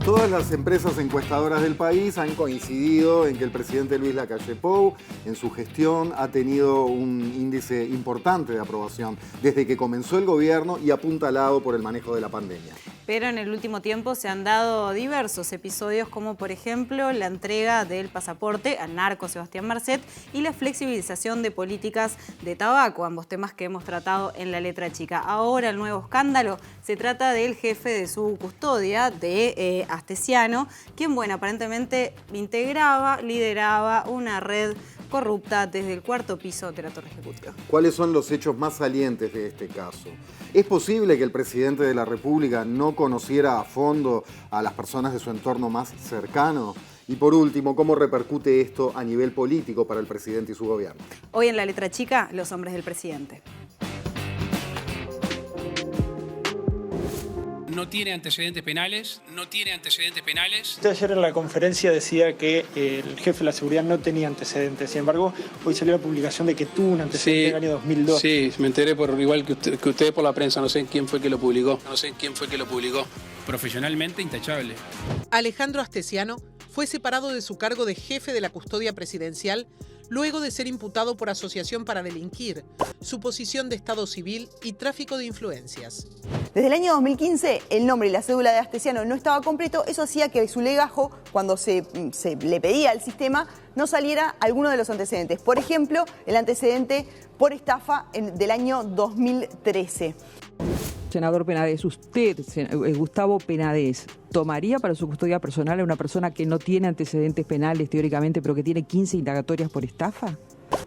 Todas las empresas encuestadoras del país han coincidido en que el presidente Luis Lacalle Pou, en su gestión, ha tenido un índice importante de aprobación desde que comenzó el gobierno y apuntalado por el manejo de la pandemia. Pero en el último tiempo se han dado diversos episodios, como por ejemplo la entrega del pasaporte al narco Sebastián Marcet y la flexibilización de políticas de tabaco, ambos temas que hemos tratado en La Letra Chica. Ahora el nuevo escándalo se trata del jefe de su custodia, de Astesiano, quien, bueno, aparentemente lideraba una red corrupta desde el cuarto piso de la Torre Ejecutiva. ¿Cuáles son los hechos más salientes de este caso? ¿Es posible que el presidente de la República no conociera a fondo a las personas de su entorno más cercano? Y por último, ¿cómo repercute esto a nivel político para el presidente y su gobierno? Hoy en La Letra Chica, los hombres del presidente. No tiene antecedentes penales, Usted ayer en la conferencia decía que el jefe de la seguridad no tenía antecedentes. Sin embargo, hoy salió la publicación de que tuvo un antecedente en el año 2002. Sí, me enteré igual que ustedes por la prensa, no sé quién fue que lo publicó. Profesionalmente intachable. Alejandro Astesiano fue separado de su cargo de jefe de la custodia presidencial luego de ser imputado por asociación para delinquir, suposición de estado civil y tráfico de influencias. Desde el año 2015, el nombre y la cédula de Astesiano no estaba completo. Eso hacía que su legajo, cuando se le pedía al sistema, no saliera alguno de los antecedentes. Por ejemplo, el antecedente por estafa del año 2013. Senador Penades, usted, Gustavo Penades, ¿tomaría para su custodia personal a una persona que no tiene antecedentes penales teóricamente, pero que tiene 15 indagatorias por estafa?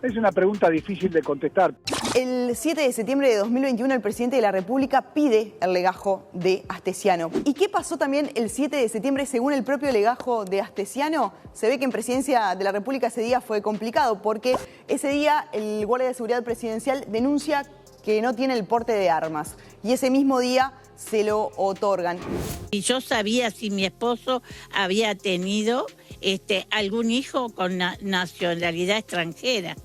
Es una pregunta difícil de contestar. El 7 de septiembre de 2021, el presidente de la República pide el legajo de Astesiano. ¿Y qué pasó también el 7 de septiembre según el propio legajo de Astesiano? Se ve que en presidencia de la República ese día fue complicado porque ese día el guardia de seguridad presidencial denuncia que no tiene el porte de armas y ese mismo día se lo otorgan. Y yo sabía si mi esposo había tenido algún hijo con nacionalidad extranjera.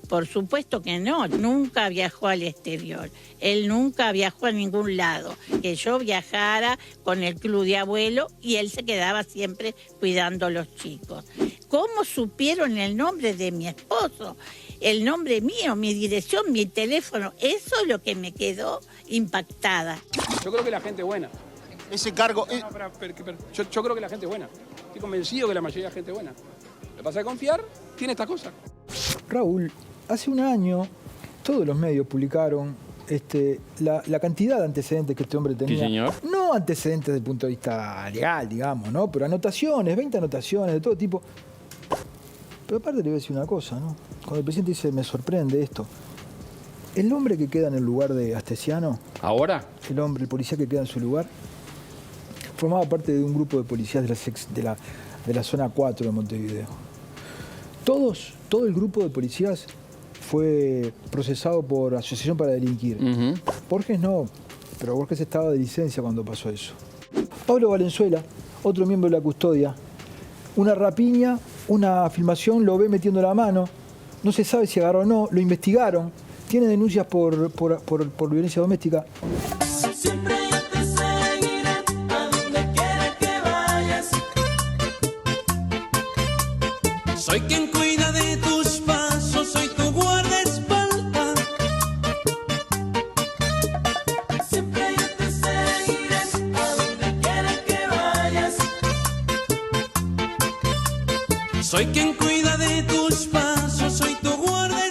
Por supuesto que no, nunca viajó al exterior, él nunca viajó a ningún lado, que yo viajara con el club de abuelo y él se quedaba siempre cuidando a los chicos. ¿Cómo supieron el nombre de mi esposo? El nombre mío, mi dirección, mi teléfono, eso es lo que me quedó impactada. Yo creo que la gente es buena. Ese cargo... Yo creo que la gente es buena. Estoy convencido que la mayoría de la gente es buena. Le pasa a confiar, tiene estas cosas. Raúl, hace un año todos los medios publicaron la cantidad de antecedentes que este hombre tenía. Sí, señor. No antecedentes desde el punto de vista legal, digamos, ¿no? Pero anotaciones, 20 anotaciones de todo tipo. Pero aparte le voy a decir una cosa, ¿no? Cuando el presidente dice, me sorprende esto. El hombre que queda en el lugar de Astesiano... ¿Ahora? El policía que queda en su lugar, formaba parte de un grupo de policías de la zona 4 de Montevideo. Todo el grupo de policías fue procesado por asociación para delinquir. Borges no, pero Borges estaba de licencia cuando pasó eso. Pablo Valenzuela, otro miembro de la custodia, una rapiña, una filmación, lo ve metiendo la mano, no se sabe si agarró o no, lo investigaron, tiene denuncias por violencia doméstica. Siempre yo te seguiré a donde quiera que vayas. Soy quien cuida de tus pasos, soy tu guardaespaldas. Siempre yo te seguiré a donde quiera que vayas. Soy quien cuida de tus pasos, soy tu guardaespaldas.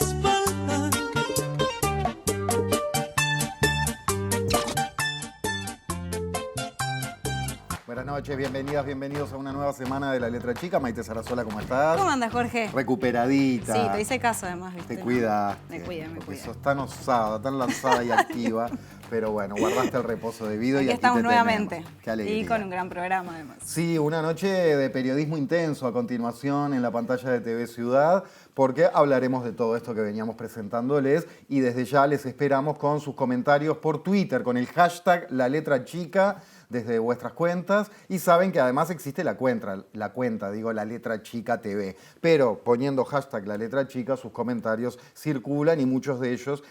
Buenas noches, bienvenidas, bienvenidos a una nueva semana de La Letra Chica. Maite Sarasola, ¿cómo estás? ¿Cómo andas, Jorge? Recuperadita. Sí, te hice caso además, ¿viste? Te cuidas. Me cuida. Sos tan osada, tan lanzada y activa. Pero bueno, guardaste el reposo debido y aquí estamos te nuevamente. tenemos. Qué alegría. Y con un gran programa además. Sí, una noche de periodismo intenso a continuación en la pantalla de TV Ciudad, porque hablaremos de todo esto que veníamos presentándoles y desde ya les esperamos con sus comentarios por Twitter, con el hashtag La Letra Chica. desde vuestras cuentas y saben que además existe la letra chica TV. Pero poniendo hashtag la letra chica, sus comentarios circulan y muchos de ellos,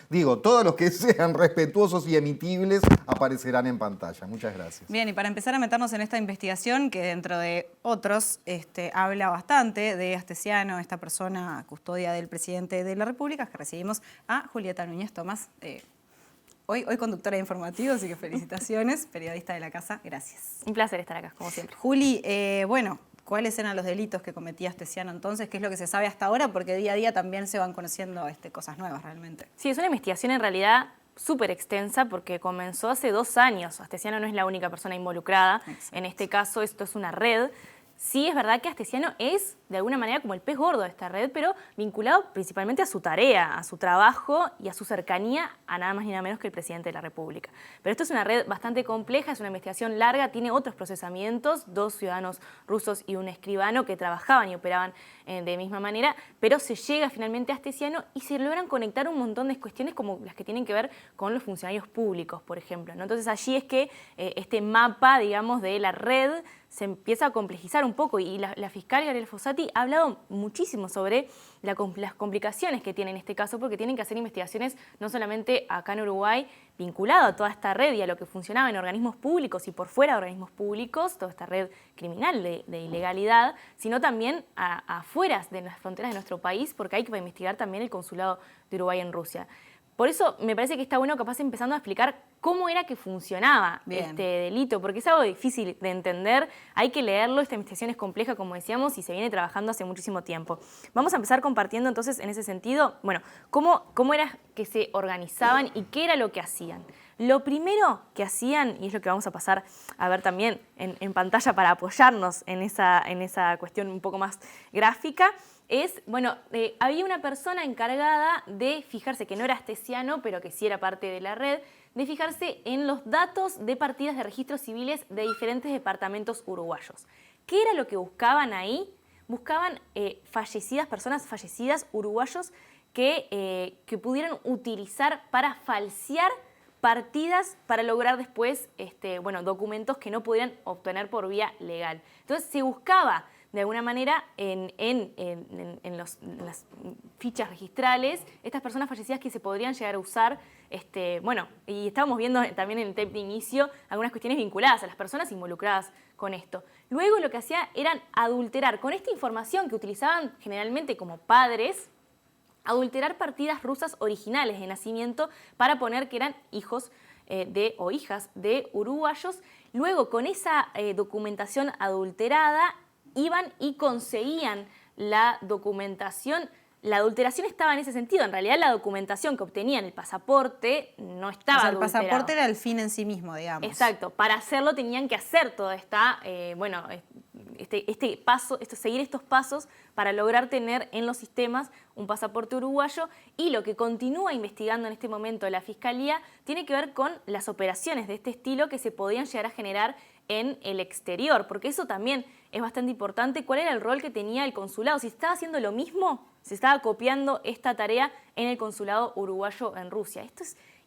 todos los que sean respetuosos y emitibles aparecerán en pantalla. Muchas gracias. Bien, y para empezar a meternos en esta investigación, que dentro de otros habla bastante de Astesiano, esta persona custodia del presidente de la República, que recibimos a Julieta Núñez Tomás, hoy conductora de informativo, así que felicitaciones, periodista de la casa, gracias. Un placer estar acá, como siempre. Juli, ¿cuáles eran los delitos que cometía Astesiano entonces? ¿Qué es lo que se sabe hasta ahora? Porque día a día también se van conociendo cosas nuevas realmente. Sí, es una investigación en realidad súper extensa porque comenzó hace 2 años. Astesiano no es la única persona involucrada. Exacto. En este caso, esto es una red. Sí, es verdad que Astesiano es, de alguna manera, como el pez gordo de esta red, pero vinculado principalmente a su tarea, a su trabajo y a su cercanía a nada más ni nada menos que el presidente de la República. Pero esto es una red bastante compleja, es una investigación larga, tiene otros procesamientos, 2 ciudadanos rusos y un escribano que trabajaban y operaban de misma manera, pero se llega finalmente a Astesiano y se logran conectar un montón de cuestiones como las que tienen que ver con los funcionarios públicos, por ejemplo, ¿no? Entonces allí es que este mapa, digamos, de la red se empieza a complejizar un poco y la fiscal Gabriela Fossati ha hablado muchísimo sobre las complicaciones que tiene en este caso porque tienen que hacer investigaciones no solamente acá en Uruguay vinculado a toda esta red y a lo que funcionaba en organismos públicos y por fuera de organismos públicos, toda esta red criminal de ilegalidad, sino también afuera de las fronteras de nuestro país porque hay que investigar también el consulado de Uruguay en Rusia. Por eso me parece que está bueno capaz empezando a explicar cómo era que funcionaba este delito, porque es algo difícil de entender, hay que leerlo, esta investigación es compleja, como decíamos, y se viene trabajando hace muchísimo tiempo. Vamos a empezar compartiendo entonces en ese sentido, cómo era que se organizaban y qué era lo que hacían. Lo primero que hacían, y es lo que vamos a pasar a ver también en pantalla para apoyarnos en esa cuestión un poco más gráfica, es, había una persona encargada de fijarse, que no era Astesiano, pero que sí era parte de la red, de fijarse en los datos de partidas de registros civiles de diferentes departamentos uruguayos. ¿Qué era lo que buscaban ahí? Buscaban personas fallecidas, uruguayos, que pudieran utilizar para falsear partidas para lograr después documentos que no pudieran obtener por vía legal. Entonces se buscaba de alguna manera en las fichas registrales estas personas fallecidas que se podrían llegar a usar, y estábamos viendo también en el tape de inicio algunas cuestiones vinculadas a las personas involucradas con esto. Luego lo que hacía eran adulterar con esta información que utilizaban generalmente como padres, adulterar partidas rusas originales de nacimiento para poner que eran hijos o hijas de uruguayos. Luego con esa documentación adulterada iban y conseguían la documentación. La adulteración estaba en ese sentido. En realidad la documentación que obtenían, el pasaporte, no estaba adulterado. El pasaporte era el fin en sí mismo, digamos. Exacto. Para hacerlo tenían que hacer toda esta, seguir estos pasos para lograr tener en los sistemas un pasaporte uruguayo. Y lo que continúa investigando en este momento la Fiscalía tiene que ver con las operaciones de este estilo que se podían llegar a generar en el exterior, porque eso también es bastante importante. ¿Cuál era el rol que tenía el consulado? Si estaba haciendo lo mismo, se estaba copiando esta tarea en el consulado uruguayo en Rusia.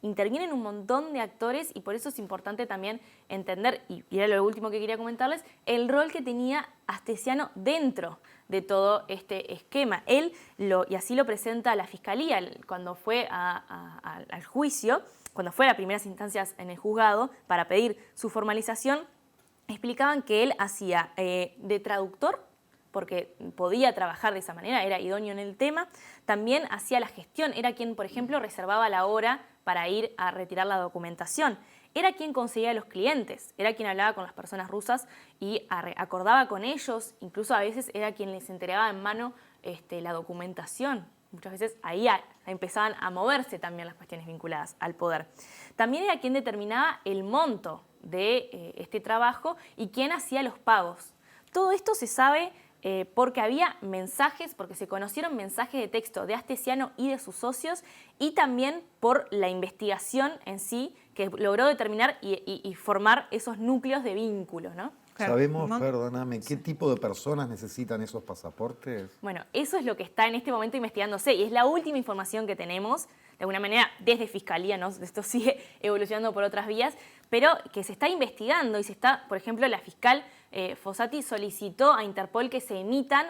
Intervienen un montón de actores y por eso es importante también entender, y era lo último que quería comentarles, el rol que tenía Astesiano dentro de todo este esquema. Y así lo presenta la Fiscalía cuando fue al juicio, cuando fue a las primeras instancias en el juzgado para pedir su formalización. Explicaban que él hacía de traductor, porque podía trabajar de esa manera, era idóneo en el tema. También hacía la gestión, era quien, por ejemplo, reservaba la hora para ir a retirar la documentación. Era quien conseguía a los clientes, era quien hablaba con las personas rusas y acordaba con ellos. Incluso a veces era quien les entregaba en mano la documentación. Muchas veces ahí empezaban a moverse también las cuestiones vinculadas al poder. También era quien determinaba el monto de este trabajo y quien hacía los pagos. Todo esto se sabe porque había mensajes, porque se conocieron mensajes de texto de Astesiano y de sus socios, y también por la investigación en sí que logró determinar y formar esos núcleos de vínculos, ¿no? Claro. ¿Sabemos, perdóname, qué tipo de personas necesitan esos pasaportes? Bueno, eso es lo que está en este momento investigándose y es la última información que tenemos, de alguna manera desde Fiscalía, ¿no? Esto sigue evolucionando por otras vías, pero que se está investigando y se está, por ejemplo, la fiscal Fossati solicitó a Interpol que se emitan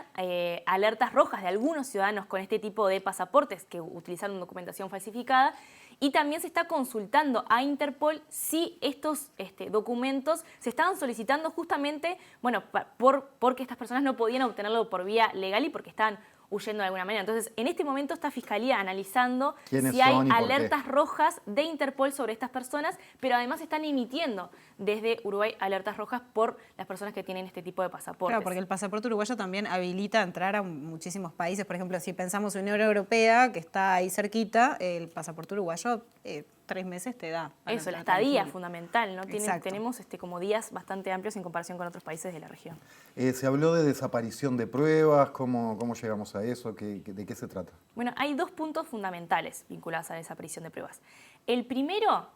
alertas rojas de algunos ciudadanos con este tipo de pasaportes que utilizaron documentación falsificada. Y también se está consultando a Interpol si estos documentos se estaban solicitando justamente, bueno, porque estas personas no podían obtenerlo por vía legal y porque estaban huyendo de alguna manera. Entonces, en este momento está Fiscalía analizando si hay alertas rojas de Interpol sobre estas personas, pero además están emitiendo desde Uruguay alertas rojas por las personas que tienen este tipo de pasaportes. Claro, porque el pasaporte uruguayo también habilita entrar a muchísimos países. Por ejemplo, si pensamos en Unión Europea, que está ahí cerquita, el pasaporte uruguayo 3 meses te da. Eso, la estadía fundamental, ¿no? Exacto. Tenemos como días bastante amplios en comparación con otros países de la región. Se habló de desaparición de pruebas, ¿cómo llegamos a eso? ¿De qué se trata? Bueno, hay 2 puntos fundamentales vinculados a la desaparición de pruebas. El primero,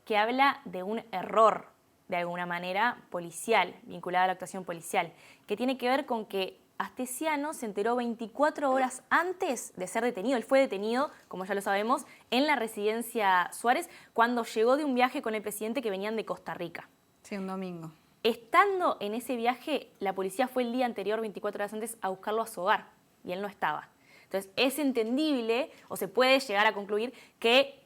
que habla de un error, de alguna manera, policial, vinculado a la actuación policial, que tiene que ver con que Astesiano se enteró 24 horas antes de ser detenido. Él fue detenido, como ya lo sabemos, en la residencia Suárez, cuando llegó de un viaje con el presidente que venían de Costa Rica. Sí, un domingo. Estando en ese viaje, la policía fue el día anterior, 24 horas antes, a buscarlo a su hogar, y él no estaba. Entonces, es entendible, o se puede llegar a concluir, que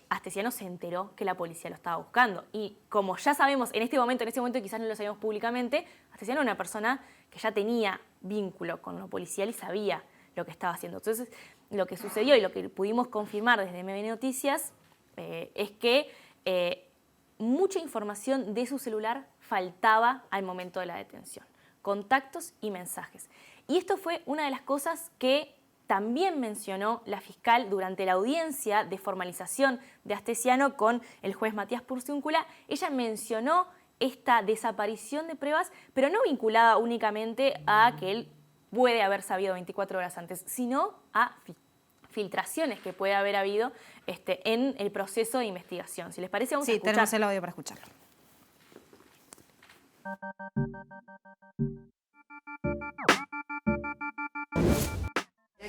Astesiano se enteró que la policía lo estaba buscando. Y como ya sabemos, en ese momento quizás no lo sabíamos públicamente, Astesiano era una persona que ya tenía vínculo con lo policial y sabía lo que estaba haciendo. Entonces, lo que sucedió y lo que pudimos confirmar desde MBN Noticias es que mucha información de su celular faltaba al momento de la detención. Contactos y mensajes. Y esto fue una de las cosas que también mencionó la fiscal durante la audiencia de formalización de Astesiano con el juez Matías Purciúncula. Ella mencionó esta desaparición de pruebas, pero no vinculada únicamente a que él puede haber sabido 24 horas antes, sino a filtraciones que puede haber habido en el proceso de investigación. Si les parece, vamos a escuchar. Sí, tenemos el audio para escucharlo.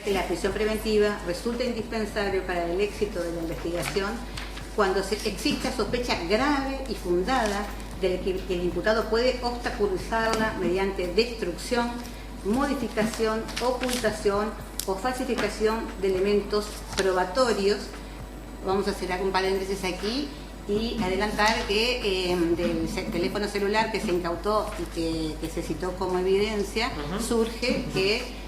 Que la prisión preventiva resulta indispensable para el éxito de la investigación cuando exista sospecha grave y fundada de que el imputado puede obstaculizarla mediante destrucción, modificación, ocultación o falsificación de elementos probatorios. Vamos a hacer algún paréntesis aquí y adelantar que del teléfono celular que se incautó y que se citó como evidencia, surge que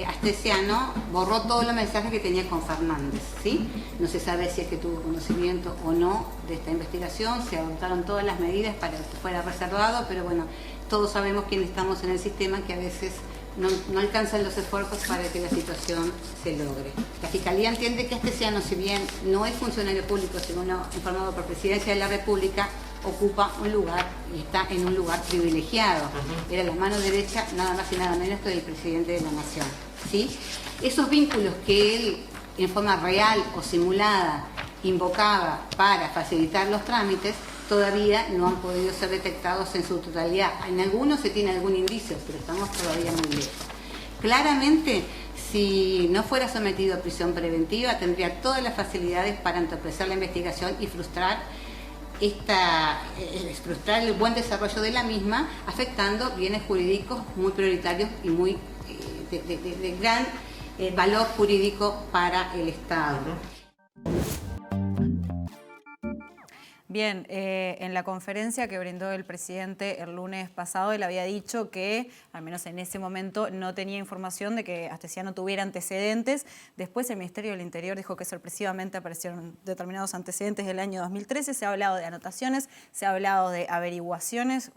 Astesiano borró todos los mensajes que tenía con Fernández, ¿sí? No se sabe si es que tuvo conocimiento o no de esta investigación, se adoptaron todas las medidas para que fuera reservado, pero bueno, todos sabemos quienes estamos en el sistema que a veces no alcanzan los esfuerzos para que la situación se logre. La Fiscalía entiende que Astesiano, si bien no es funcionario público, según lo informado por Presidencia de la República, ocupa un lugar y está en un lugar privilegiado. Era la mano derecha, nada más y nada menos que del presidente de la Nación, ¿sí? Esos vínculos que él, en forma real o simulada, invocaba para facilitar los trámites, todavía no han podido ser detectados en su totalidad. En algunos se tiene algún indicio, pero estamos todavía muy lejos. Claramente, si no fuera sometido a prisión preventiva, tendría todas las facilidades para entorpecer la investigación y frustrar el buen desarrollo de la misma, afectando bienes jurídicos muy prioritarios y muy de gran valor jurídico para el Estado. Bien, en la conferencia que brindó el presidente el lunes pasado, él había dicho que, al menos en ese momento, no tenía información de que Astesiano tuviera antecedentes. Después el Ministerio del Interior dijo que sorpresivamente aparecieron determinados antecedentes del año 2013. Se ha hablado de anotaciones, se ha hablado de averiguaciones.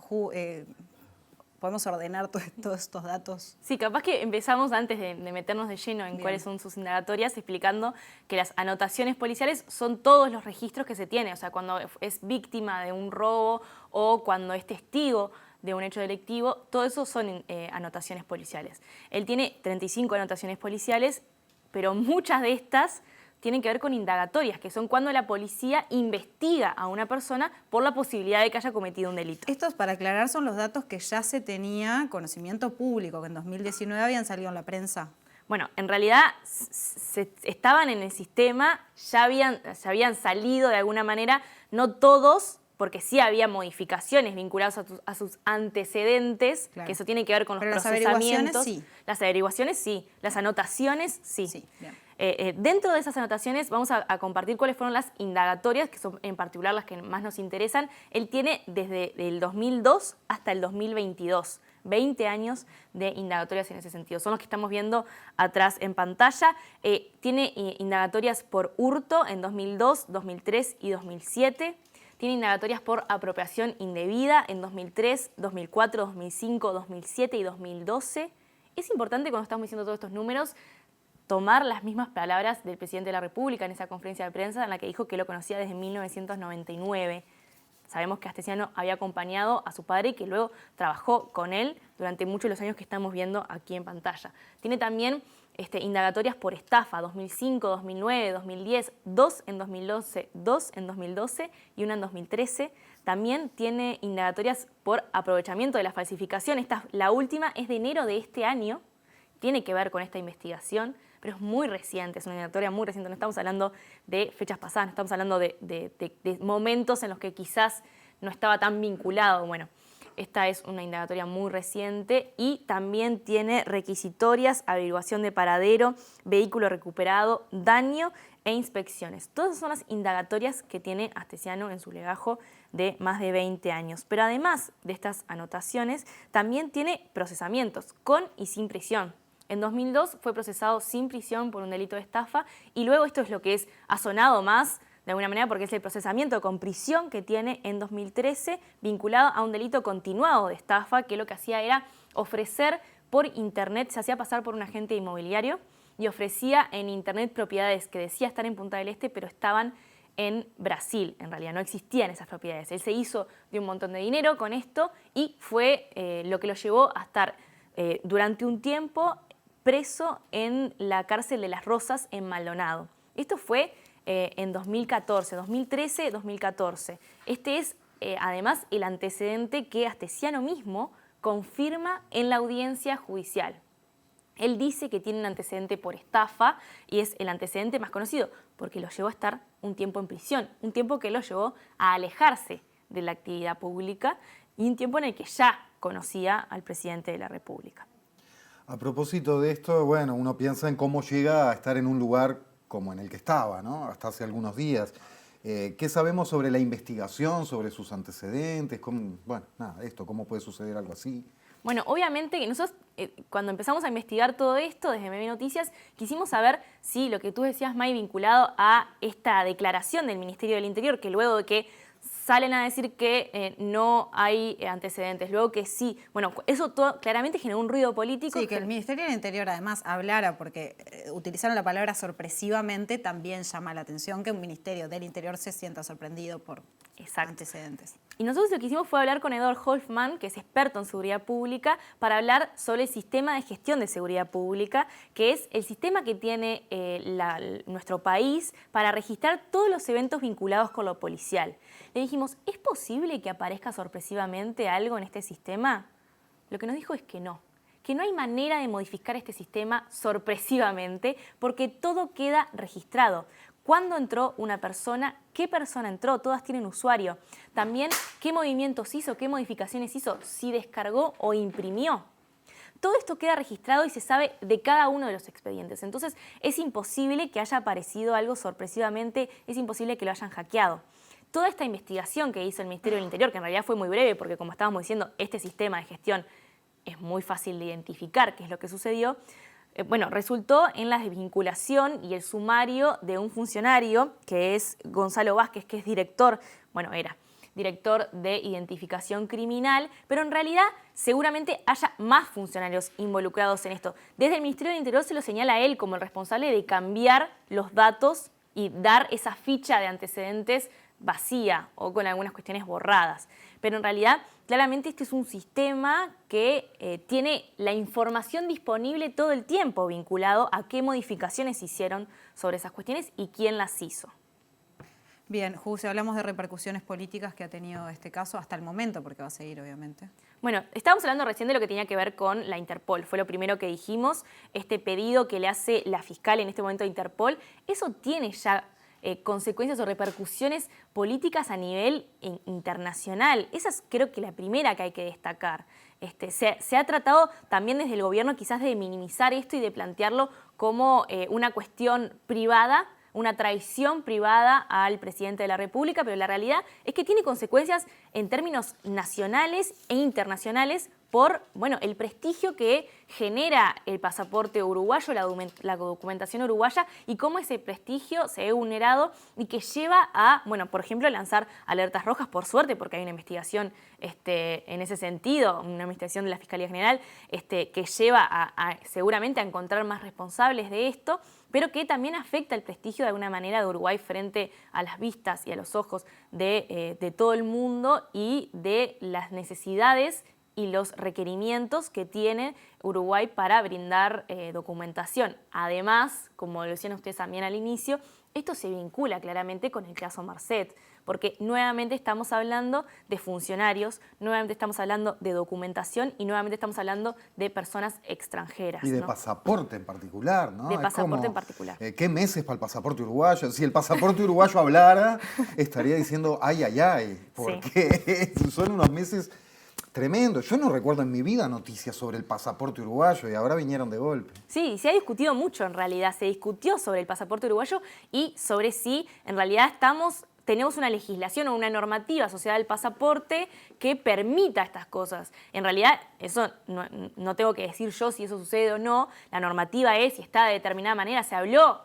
¿Podemos ordenar todos estos datos? Sí, capaz que empezamos antes de meternos de lleno en cuáles son sus indagatorias, explicando que las anotaciones policiales son todos los registros que se tiene, o sea, cuando es víctima de un robo o cuando es testigo de un hecho delictivo, todo eso son anotaciones policiales. Él tiene 35 anotaciones policiales, pero muchas de estas tienen que ver con indagatorias, que son cuando la policía investiga a una persona por la posibilidad de que haya cometido un delito. Estos, para aclarar, son los datos que ya se tenía conocimiento público, que en 2019 habían salido en la prensa. Bueno, en realidad estaban en el sistema, ya habían salido de alguna manera, no todos, porque sí había modificaciones vinculadas a sus antecedentes, claro, que eso tiene que ver con los procesamientos. Las averiguaciones sí, las anotaciones sí. Dentro de esas anotaciones vamos a compartir cuáles fueron las indagatorias, que son en particular las que más nos interesan. Él tiene desde el 2002 hasta el 2022. 20 años de indagatorias en ese sentido. Son los que estamos viendo atrás en pantalla. Tiene indagatorias por hurto en 2002, 2003 y 2007. Tiene indagatorias por apropiación indebida en 2003, 2004, 2005, 2007 y 2012. Es importante, cuando estamos diciendo todos estos números, tomar las mismas palabras del presidente de la República en esa conferencia de prensa en la que dijo que lo conocía desde 1999. Sabemos que Astesiano había acompañado a su padre y que luego trabajó con él durante muchos de los años que estamos viendo aquí en pantalla. Tiene también indagatorias por estafa, 2005, 2009, 2010, 2 en 2011, 2 en 2012 y una en 2013. También tiene indagatorias por aprovechamiento de la falsificación. La última es de enero de este año, tiene que ver con esta investigación, pero es muy reciente, es una indagatoria muy reciente. No estamos hablando de fechas pasadas, no estamos hablando de momentos en los que quizás no estaba tan vinculado. Bueno, esta es una indagatoria muy reciente y también tiene requisitorias, averiguación de paradero, vehículo recuperado, daño e inspecciones. Todas son las indagatorias que tiene Astesiano en su legajo de más de 20 años. Pero además de estas anotaciones, también tiene procesamientos con y sin prisión. En 2002 fue procesado sin prisión por un delito de estafa y luego esto es lo que ha sonado más de alguna manera porque es el procesamiento con prisión que tiene en 2013 vinculado a un delito continuado de estafa que lo que hacía era ofrecer por internet, se hacía pasar por un agente inmobiliario y ofrecía en internet propiedades que decía estar en Punta del Este pero estaban en Brasil. En realidad no existían esas propiedades. Él se hizo de un montón de dinero con esto y fue lo que lo llevó a estar durante un tiempo preso en la cárcel de Las Rosas en Maldonado. Esto fue en 2014, 2013, 2014. Este es además el antecedente que Astesiano mismo confirma en la audiencia judicial. Él dice que tiene un antecedente por estafa y es el antecedente más conocido porque lo llevó a estar un tiempo en prisión, un tiempo que lo llevó a alejarse de la actividad pública y un tiempo en el que ya conocía al presidente de la República. A propósito de esto, bueno, uno piensa en cómo llega a estar en un lugar como en el que estaba, ¿no? Hasta hace algunos días. ¿Qué sabemos sobre la investigación, sobre sus antecedentes? ¿Cómo puede suceder algo así? Bueno, obviamente que nosotros cuando empezamos a investigar todo esto desde MB Noticias quisimos saber si lo que tú decías, May, vinculado a esta declaración del Ministerio del Interior, que luego de que salen a decir que no hay antecedentes, luego que sí. Bueno, eso todo claramente generó un ruido político. Sí, que el Ministerio del Interior además hablara, porque utilizaron la palabra sorpresivamente, también llama la atención que un Ministerio del Interior se sienta sorprendido por antecedentes. Y nosotros lo que hicimos fue hablar con Eduard Hoffman, que es experto en seguridad pública, para hablar sobre el sistema de gestión de seguridad pública, que es el sistema que tiene nuestro país para registrar todos los eventos vinculados con lo policial. Le dijimos, ¿es posible que aparezca sorpresivamente algo en este sistema? Lo que nos dijo es que no hay manera de modificar este sistema sorpresivamente porque todo queda registrado. ¿Cuándo entró una persona? ¿Qué persona entró? Todas tienen usuario. También, ¿qué movimientos hizo? ¿Qué modificaciones hizo? Si descargó o imprimió. Todo esto queda registrado y se sabe de cada uno de los expedientes. Entonces, es imposible que haya aparecido algo sorpresivamente, es imposible que lo hayan hackeado. Toda esta investigación que hizo el Ministerio del Interior, que en realidad fue muy breve porque, como estábamos diciendo, este sistema de gestión es muy fácil de identificar qué es lo que sucedió, resultó en la desvinculación y el sumario de un funcionario que es Gonzalo Vázquez, que es director de identificación criminal, pero en realidad seguramente haya más funcionarios involucrados en esto. Desde el Ministerio del Interior se lo señala a él como el responsable de cambiar los datos y dar esa ficha de antecedentes vacía o con algunas cuestiones borradas. Pero en realidad, claramente este es un sistema que tiene la información disponible todo el tiempo vinculado a qué modificaciones se hicieron sobre esas cuestiones y quién las hizo. Bien, Juse, hablamos de repercusiones políticas que ha tenido este caso hasta el momento, porque va a seguir, obviamente. Bueno, estábamos hablando recién de lo que tenía que ver con la Interpol, fue lo primero que dijimos, este pedido que le hace la fiscal en este momento de Interpol, eso tiene ya consecuencias o repercusiones políticas a nivel internacional. Esa es creo que la primera que hay que destacar. Se ha tratado también desde el gobierno quizás de minimizar esto y de plantearlo como una cuestión privada, una traición privada al presidente de la República, pero la realidad es que tiene consecuencias en términos nacionales e internacionales por el prestigio que genera el pasaporte uruguayo, la documentación uruguaya y cómo ese prestigio se ve vulnerado y que lleva a, por ejemplo, lanzar alertas rojas, por suerte, porque hay una investigación en ese sentido, una investigación de la Fiscalía General que lleva seguramente a encontrar más responsables de esto, pero que también afecta el prestigio de alguna manera de Uruguay frente a las vistas y a los ojos de todo el mundo y de las necesidades y los requerimientos que tiene Uruguay para brindar documentación. Además, como lo decían ustedes también al inicio, esto se vincula claramente con el caso Marcet, porque nuevamente estamos hablando de funcionarios, nuevamente estamos hablando de documentación y nuevamente estamos hablando de personas extranjeras. Y de pasaporte en particular, ¿no? De pasaporte en particular. ¿Qué meses para el pasaporte uruguayo? Si el pasaporte uruguayo hablara, estaría diciendo ay, ay, ay, porque son unos meses tremendos. Yo no recuerdo en mi vida noticias sobre el pasaporte uruguayo y ahora vinieron de golpe. Sí, se ha discutido mucho en realidad, se discutió sobre el pasaporte uruguayo y sobre si en realidad tenemos una legislación o una normativa asociada al pasaporte que permita estas cosas. En realidad, eso no tengo que decir yo si eso sucede o no. La normativa es, si está de determinada manera, se habló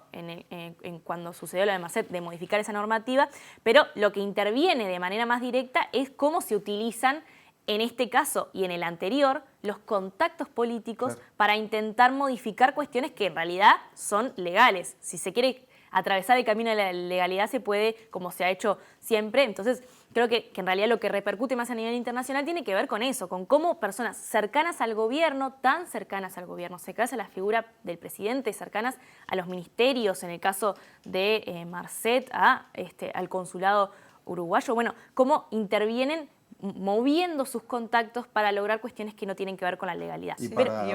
cuando sucedió lo de Marcet de modificar esa normativa, pero lo que interviene de manera más directa es cómo se utilizan en este caso y en el anterior, los contactos políticos para intentar modificar cuestiones que en realidad son legales. Si se quiere atravesar el camino de la legalidad se puede, como se ha hecho siempre. Entonces, creo que en realidad lo que repercute más a nivel internacional tiene que ver con eso, con cómo personas cercanas al gobierno, tan cercanas al gobierno, cercanas a la figura del presidente, cercanas a los ministerios, en el caso de Marcet, al consulado uruguayo, cómo intervienen moviendo sus contactos para lograr cuestiones que no tienen que ver con la legalidad. Y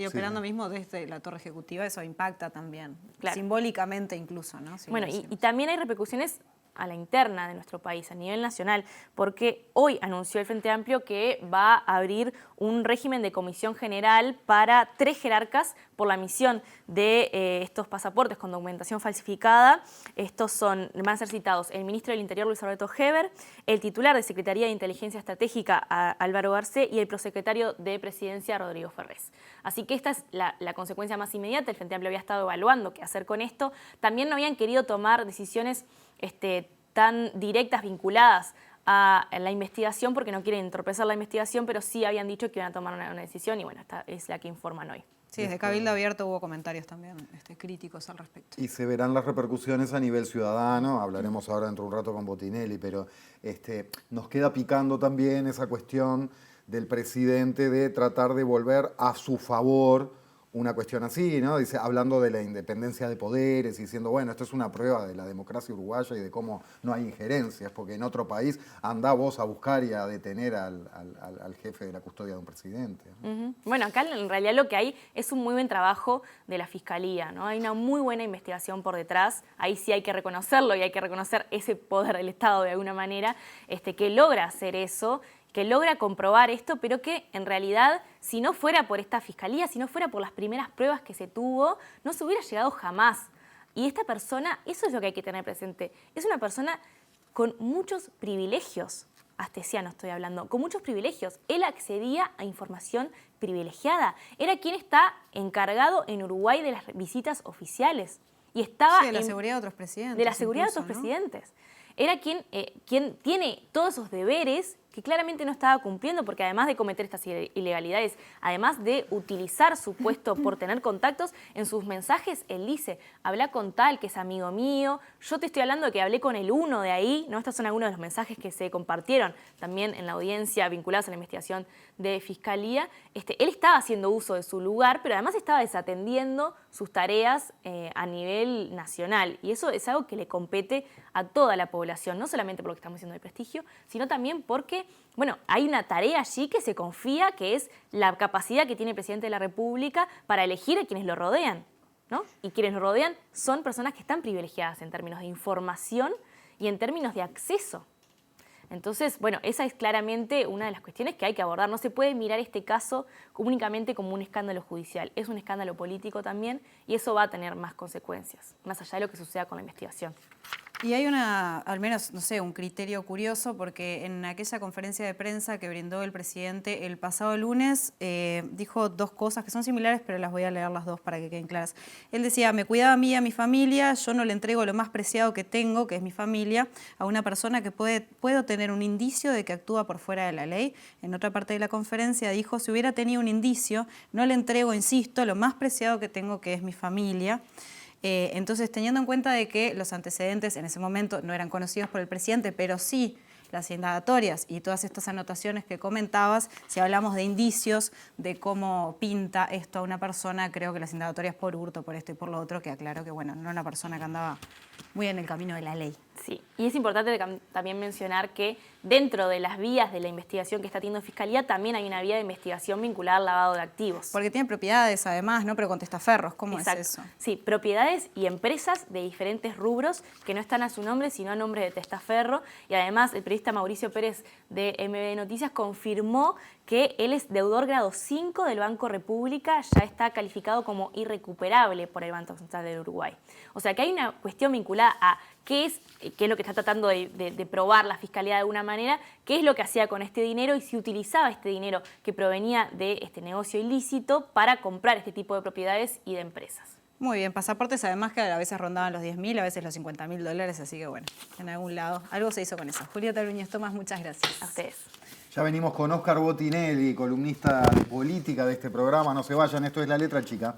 operando mismo desde la torre ejecutiva, eso impacta también, simbólicamente incluso, ¿no? Y también hay repercusiones a la interna de nuestro país, a nivel nacional, porque hoy anunció el Frente Amplio que va a abrir un régimen de comisión general para 3 jerarcas por la emisión de estos pasaportes con documentación falsificada. Estos van a ser citados el ministro del Interior, Luis Alberto Heber, el titular de Secretaría de Inteligencia Estratégica, Álvaro Garcé, y el prosecretario de Presidencia, Rodrigo Ferrés. Así que esta es la consecuencia más inmediata. El Frente Amplio había estado evaluando qué hacer con esto. También no habían querido tomar decisiones tan directas vinculadas a la investigación porque no quieren entorpecer la investigación, pero sí habían dicho que iban a tomar una decisión y esta es la que informan hoy. Sí, desde Cabildo Abierto hubo comentarios también críticos al respecto. Y se verán las repercusiones a nivel ciudadano, hablaremos ahora dentro de un rato con Botinelli, pero nos queda picando también esa cuestión del presidente de tratar de volver a su favor una cuestión así, ¿no? Dice, hablando de la independencia de poderes y diciendo, esto es una prueba de la democracia uruguaya y de cómo no hay injerencias, porque en otro país andá vos a buscar y a detener al jefe de la custodia de un presidente, ¿no? Acá en realidad lo que hay es un muy buen trabajo de la Fiscalía, ¿no? Hay una muy buena investigación por detrás, ahí sí hay que reconocerlo y hay que reconocer ese poder del Estado de alguna manera, que logra hacer eso, que logra comprobar esto, pero que en realidad, si no fuera por esta fiscalía, si no fuera por las primeras pruebas que se tuvo, no se hubiera llegado jamás. Y esta persona, eso es lo que hay que tener presente, es una persona con muchos privilegios, Astesiano estoy hablando, con muchos privilegios. Él accedía a información privilegiada, era quien está encargado en Uruguay de las visitas oficiales. Y estaba de la seguridad de otros presidentes. De la seguridad de otros presidentes. Era quien tiene todos esos deberes que claramente no estaba cumpliendo, porque además de cometer estas ilegalidades, además de utilizar su puesto por tener contactos, en sus mensajes él dice, habla con tal que es amigo mío, yo te estoy hablando de que hablé con el uno de ahí, ¿no? Estos son algunos de los mensajes que se compartieron también en la audiencia vinculados a la investigación de Fiscalía. Él estaba haciendo uso de su lugar, pero además estaba desatendiendo sus tareas a nivel nacional, y eso es algo que le compete a toda la población, no solamente por lo que estamos diciendo de prestigio, sino también porque, bueno, hay una tarea allí que se confía, que es la capacidad que tiene el presidente de la República para elegir a quienes lo rodean, ¿no? Y quienes lo rodean son personas que están privilegiadas en términos de información y en términos de acceso. Entonces, bueno, esa es claramente una de las cuestiones que hay que abordar. No se puede mirar este caso únicamente como un escándalo judicial. Es un escándalo político también y eso va a tener más consecuencias, más allá de lo que suceda con la investigación. Y hay al menos, no sé, un criterio curioso, porque en aquella conferencia de prensa que brindó el presidente el pasado lunes, dijo dos cosas que son similares, pero las voy a leer las dos para que queden claras. Él decía, me cuidaba a mí y a mi familia, yo no le entrego lo más preciado que tengo, que es mi familia, a una persona que puedo tener un indicio de que actúa por fuera de la ley. En otra parte de la conferencia dijo, si hubiera tenido un indicio, no le entrego, insisto, lo más preciado que tengo, que es mi familia. Entonces, teniendo en cuenta de que los antecedentes en ese momento no eran conocidos por el presidente, pero sí las indagatorias y todas estas anotaciones que comentabas, si hablamos de indicios de cómo pinta esto a una persona, creo que las indagatorias por hurto, por esto y por lo otro, que aclaro que, bueno, no era una persona que andaba muy en el camino de la ley. Sí, y es importante también mencionar que dentro de las vías de la investigación que está teniendo Fiscalía también hay una vía de investigación vinculada al lavado de activos. Porque tiene propiedades además, ¿no? Pero con testaferros, ¿cómo Exacto. es eso? Sí, propiedades y empresas de diferentes rubros que no están a su nombre, sino a nombre de testaferro. Y además el periodista Mauricio Pérez de MB Noticias confirmó que él es deudor grado 5 del Banco República, ya está calificado como irrecuperable por el Banco Central del Uruguay. O sea que hay una cuestión vinculada a qué es lo que está tratando de probar la Fiscalía de alguna manera, qué es lo que hacía con este dinero y si utilizaba este dinero que provenía de este negocio ilícito para comprar este tipo de propiedades y de empresas. Muy bien, pasaportes además que a veces rondaban los 10.000, a veces los $50.000, así que bueno, en algún lado algo se hizo con eso. Julieta Núñez Tomás, muchas gracias. A ustedes. Ya venimos con Óscar Botinelli, columnista de política de este programa. No se vayan, esto es La Letra Chica.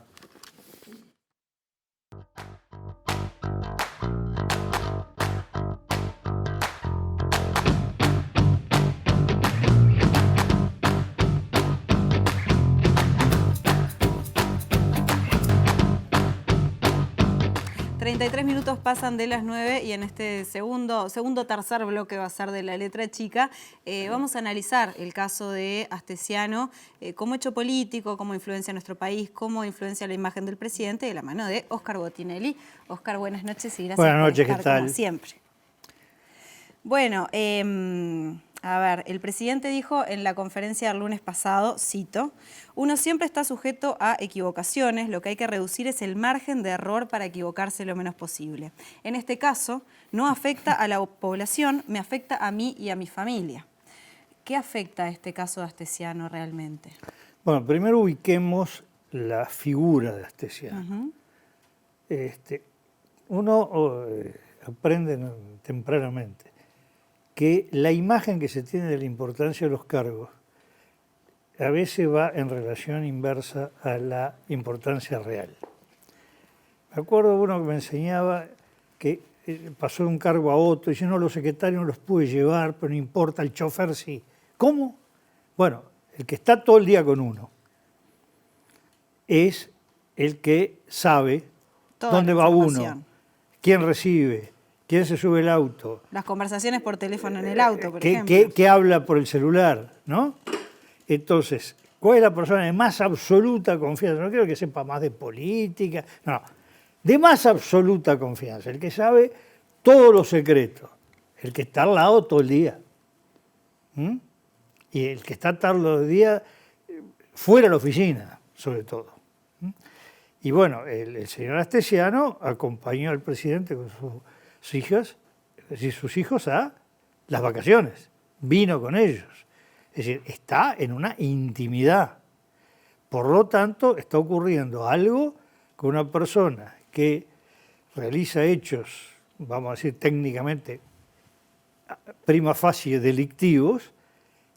Minutos pasan de las 9 y en este tercer bloque va a ser de La Letra Chica. Vamos a analizar el caso de Astesiano como hecho político, cómo influencia a nuestro país, cómo influencia la imagen del presidente, de la mano de Óscar Botinelli. Óscar, buenas noches y gracias buenas noches, por estar, ¿qué tal? como siempre. Bueno, a ver, el presidente dijo en la conferencia del lunes pasado, cito, uno siempre está sujeto a equivocaciones, lo que hay que reducir es el margen de error para equivocarse lo menos posible. En este caso, no afecta a la población, me afecta a mí y a mi familia. ¿Qué afecta a este caso de Astesiano realmente? Bueno, primero ubiquemos la figura de Astesiano. Uno aprende tempranamente que la imagen que se tiene de la importancia de los cargos a veces va en relación inversa a la importancia real. Me acuerdo uno que me enseñaba que pasó de un cargo a otro y dice, no, los secretarios no los pude llevar, pero no importa, el chofer sí. ¿Cómo? Bueno, el que está todo el día con uno es el que sabe dónde va uno, quién recibe, quién se sube el auto. Las conversaciones por teléfono en el auto, por ejemplo. ¿Qué habla por el celular, no? Entonces, ¿cuál es la persona de más absoluta confianza? No quiero que sepa más de política, no. De más absoluta confianza, el que sabe todos los secretos, el que está al lado todo el día. Y el que está todo el día fuera de la oficina, sobre todo. Y bueno, el señor Astesiano acompañó al presidente con sus hijos a las vacaciones, vino con ellos. Es decir, está en una intimidad. Por lo tanto, está ocurriendo algo con una persona que realiza hechos, vamos a decir técnicamente, prima facie delictivos,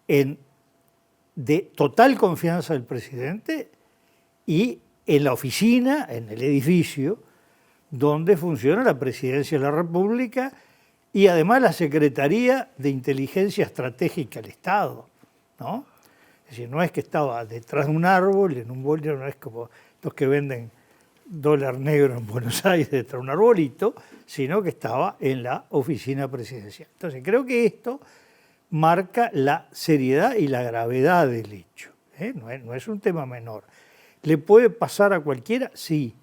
de total confianza del presidente y en la oficina, en el edificio, donde funciona la Presidencia de la República y además la Secretaría de Inteligencia Estratégica del Estado, ¿no? Es decir, no es que estaba detrás de un árbol, en un bolillo, no es como los que venden dólar negro en Buenos Aires detrás de un arbolito, sino que estaba en la oficina presidencial. Entonces, creo que esto marca la seriedad y la gravedad del hecho, ¿eh? No es un tema menor. ¿Le puede pasar a cualquiera? Sí.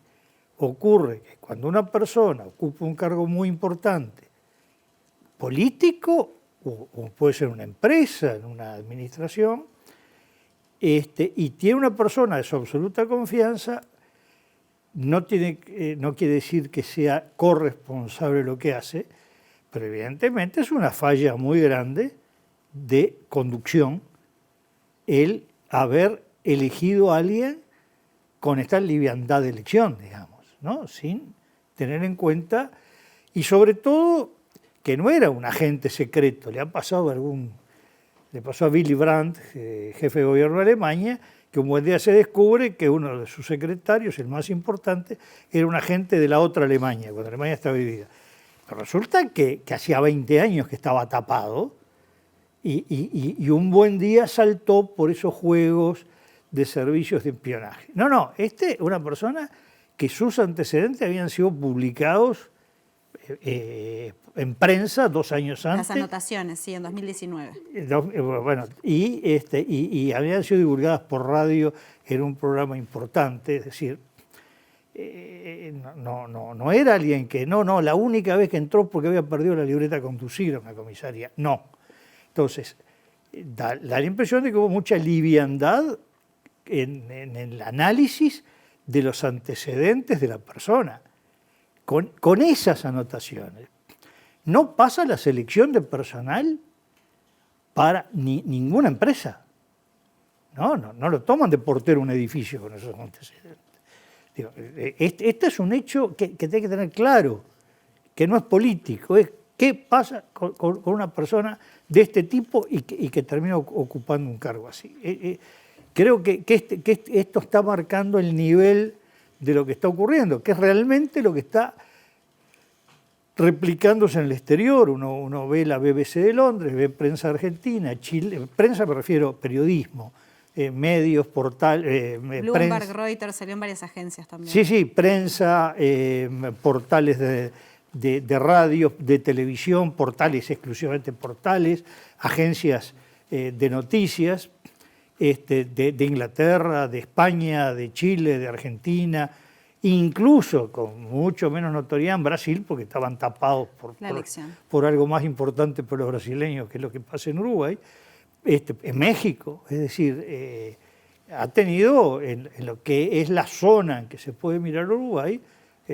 Ocurre que cuando una persona ocupa un cargo muy importante, político, o puede ser una empresa, en una administración, y tiene una persona de su absoluta confianza, no quiere decir que sea corresponsable de lo que hace, pero evidentemente es una falla muy grande de conducción el haber elegido a alguien con esta liviandad de elección, digamos, ¿no? Sin tener en cuenta, y sobre todo que no era un agente secreto, le pasó a Willy Brandt, jefe de gobierno de Alemania, que un buen día se descubre que uno de sus secretarios, el más importante, era un agente de la otra Alemania, cuando Alemania estaba dividida. Pero resulta que hacía 20 años que estaba tapado y un buen día saltó por esos juegos de servicios de espionaje. No, una persona que sus antecedentes habían sido publicados en prensa 2 años antes. Las anotaciones, sí, en 2019. Bueno, y habían sido divulgadas por radio en un programa importante, es decir, no era alguien que, la única vez que entró porque había perdido la libreta conducida en una comisaría, no. Entonces, da la impresión de que hubo mucha liviandad en el análisis de los antecedentes de la persona, con esas anotaciones. No pasa la selección de personal para ninguna empresa. No lo toman de portero un edificio con esos antecedentes. Digo, este es un hecho que tiene que tener claro, que no es político, es qué pasa con una persona de este tipo y que termina ocupando un cargo así. Creo que esto está marcando el nivel de lo que está ocurriendo, que es realmente lo que está replicándose en el exterior. Uno ve la BBC de Londres, ve prensa argentina, Chile, prensa me refiero periodismo, medios, portales... Bloomberg, Reuters, salió en varias agencias también. Sí, prensa, portales de radio, de televisión, portales, exclusivamente portales, agencias de noticias, de Inglaterra, de España, de Chile, de Argentina, incluso con mucho menos notoriedad en Brasil, porque estaban tapados por algo más importante para los brasileños, que es lo que pasa en Uruguay, en México. Es decir, ha tenido en lo que es la zona en que se puede mirar Uruguay,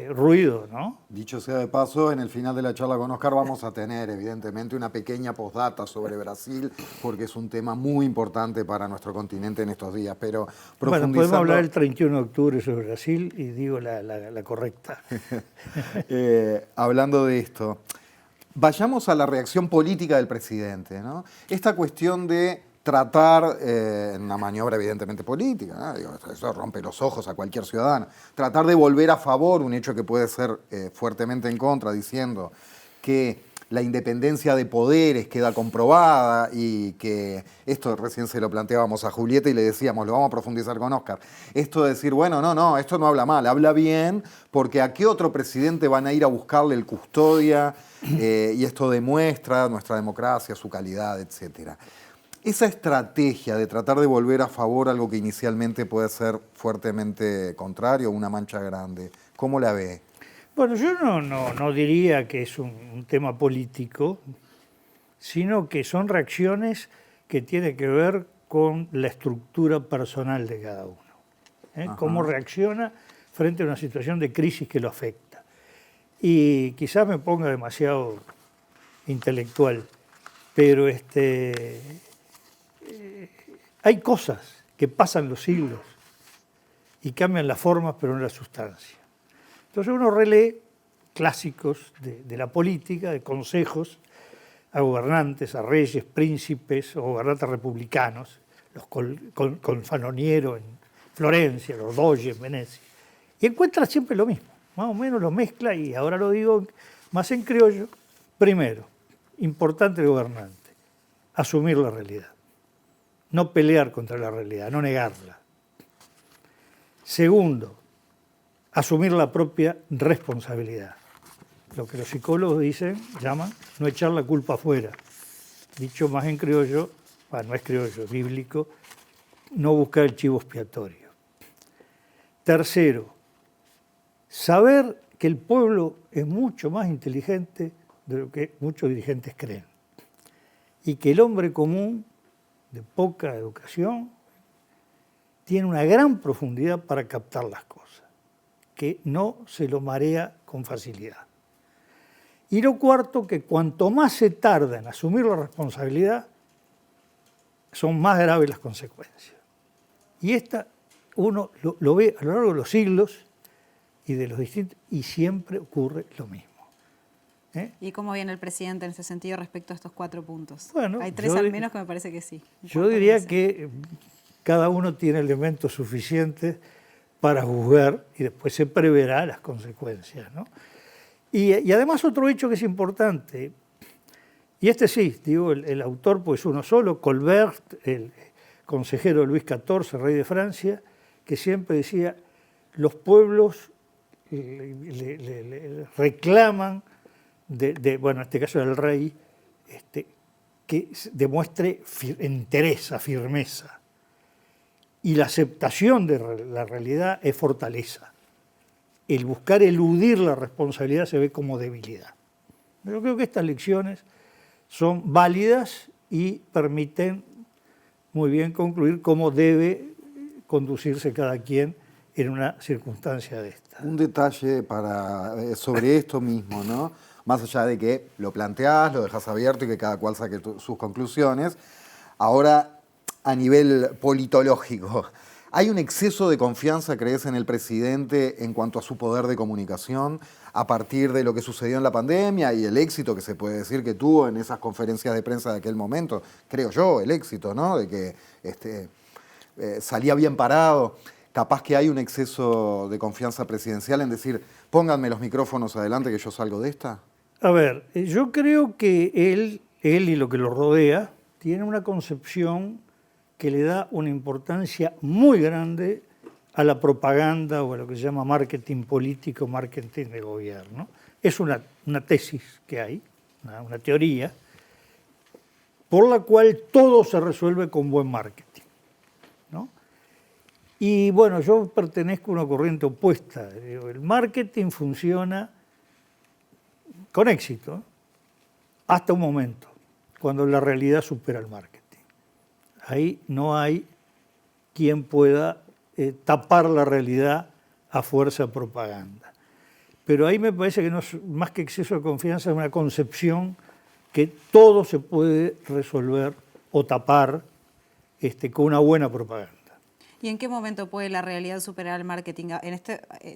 ruido, ¿no? Dicho sea de paso, en el final de la charla con Oscar vamos a tener, evidentemente, una pequeña postdata sobre Brasil, porque es un tema muy importante para nuestro continente en estos días. Pero bueno, podemos hablar el 31 de octubre sobre Brasil y digo la correcta. Hablando de esto, vayamos a la reacción política del presidente, ¿no? Esta cuestión de tratar, en una maniobra evidentemente política, ¿no? Digo, eso rompe los ojos a cualquier ciudadano, tratar de volver a favor un hecho que puede ser fuertemente en contra, diciendo que la independencia de poderes queda comprobada y que esto recién se lo planteábamos a Julieta y le decíamos, lo vamos a profundizar con Oscar, esto de decir, bueno, no, esto no habla mal, habla bien, porque ¿a qué otro presidente van a ir a buscarle el custodia? Y esto demuestra nuestra democracia, su calidad, etcétera. Esa estrategia de tratar de volver a favor algo que inicialmente puede ser fuertemente contrario, una mancha grande, ¿cómo la ve? Bueno, yo no diría que es un tema político, sino que son reacciones que tienen que ver con la estructura personal de cada uno. Cómo reacciona frente a una situación de crisis que lo afecta. Y quizás me ponga demasiado intelectual, pero hay cosas que pasan los siglos y cambian las formas, pero no la sustancia. Entonces uno relee clásicos de la política, de consejos a gobernantes, a reyes, príncipes o gobernantes republicanos, los con Fanoniero en Florencia, los doges en Venecia, y encuentra siempre lo mismo, más o menos lo mezcla, y ahora lo digo más en criollo. Primero, importante el gobernante, asumir la realidad, no pelear contra la realidad, no negarla. Segundo, asumir la propia responsabilidad. Lo que los psicólogos llaman no echar la culpa afuera. Dicho más en criollo, no es criollo, es bíblico, no buscar el chivo expiatorio. Tercero, saber que el pueblo es mucho más inteligente de lo que muchos dirigentes creen. Y que el hombre común, de poca educación, tiene una gran profundidad para captar las cosas, que no se lo marea con facilidad. Y lo cuarto, que cuanto más se tarda en asumir la responsabilidad, son más graves las consecuencias. Y esta uno lo ve a lo largo de los siglos y de los distintos, y siempre ocurre lo mismo. ¿Y cómo viene el presidente en ese sentido respecto a estos 4 puntos? Bueno, hay 3 al menos que me parece que sí. Yo diría que cada uno tiene elementos suficientes para juzgar y después se preverá las consecuencias, ¿no? Y además otro hecho que es importante, y este sí, digo, el autor pues uno solo, Colbert, el consejero de Luis XIV, rey de Francia, que siempre decía, los pueblos le reclaman, bueno, en este caso del rey, que demuestre entereza, firmeza. Y la aceptación de la realidad es fortaleza. El buscar eludir la responsabilidad se ve como debilidad. Yo creo que estas lecciones son válidas y permiten muy bien concluir cómo debe conducirse cada quien en una circunstancia de esta. Un detalle sobre esto mismo, ¿no? Más allá de que lo planteás, lo dejas abierto y que cada cual saque sus conclusiones. Ahora, a nivel politológico, ¿hay un exceso de confianza, crees, en el presidente en cuanto a su poder de comunicación a partir de lo que sucedió en la pandemia y el éxito que se puede decir que tuvo en esas conferencias de prensa de aquel momento? Creo yo, el éxito, ¿no? De que salía bien parado. Capaz que hay un exceso de confianza presidencial en decir, pónganme los micrófonos adelante que yo salgo de esta. A ver, yo creo que él y lo que lo rodea tienen una concepción que le da una importancia muy grande a la propaganda o a lo que se llama marketing político, marketing de gobierno. Es una tesis que hay, una teoría, por la cual todo se resuelve con buen marketing, ¿no? Y bueno, yo pertenezco a una corriente opuesta. El marketing funciona con éxito hasta un momento, cuando la realidad supera el marketing. Ahí no hay quien pueda tapar la realidad a fuerza de propaganda. Pero ahí me parece que no es más que exceso de confianza, es una concepción que todo se puede resolver o tapar con una buena propaganda. ¿Y en qué momento puede la realidad superar el marketing?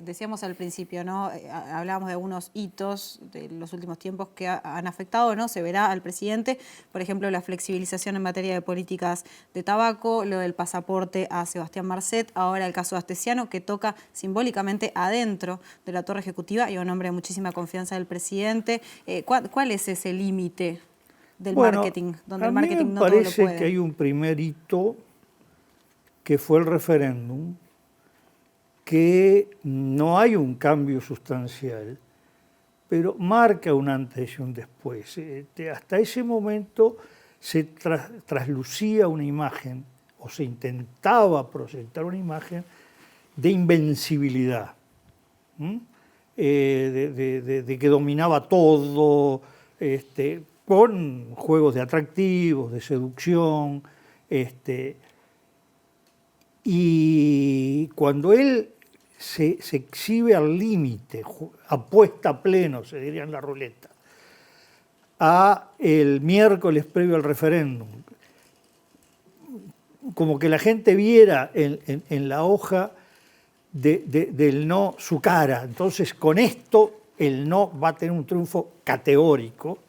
Decíamos al principio, ¿no? Hablábamos de algunos hitos de los últimos tiempos que han afectado, ¿no? Se verá al presidente, por ejemplo, la flexibilización en materia de políticas de tabaco, lo del pasaporte a Sebastián Marcet, ahora el caso de Astesiano, que toca simbólicamente adentro de la torre ejecutiva y un hombre de muchísima confianza del presidente. ¿Cuál es ese límite del marketing, donde el marketing no todo lo puede? A mí me parece que hay un primer hito que fue el referéndum, que no hay un cambio sustancial, pero marca un antes y un después. Hasta ese momento se traslucía una imagen, o se intentaba proyectar una imagen de invencibilidad, de que dominaba todo, con juegos de atractivos, de seducción, y cuando él se exhibe al límite, apuesta a pleno, se diría en la ruleta, a el miércoles previo al referéndum, como que la gente viera en la hoja del no su cara. Entonces, con esto, el no va a tener un triunfo categórico.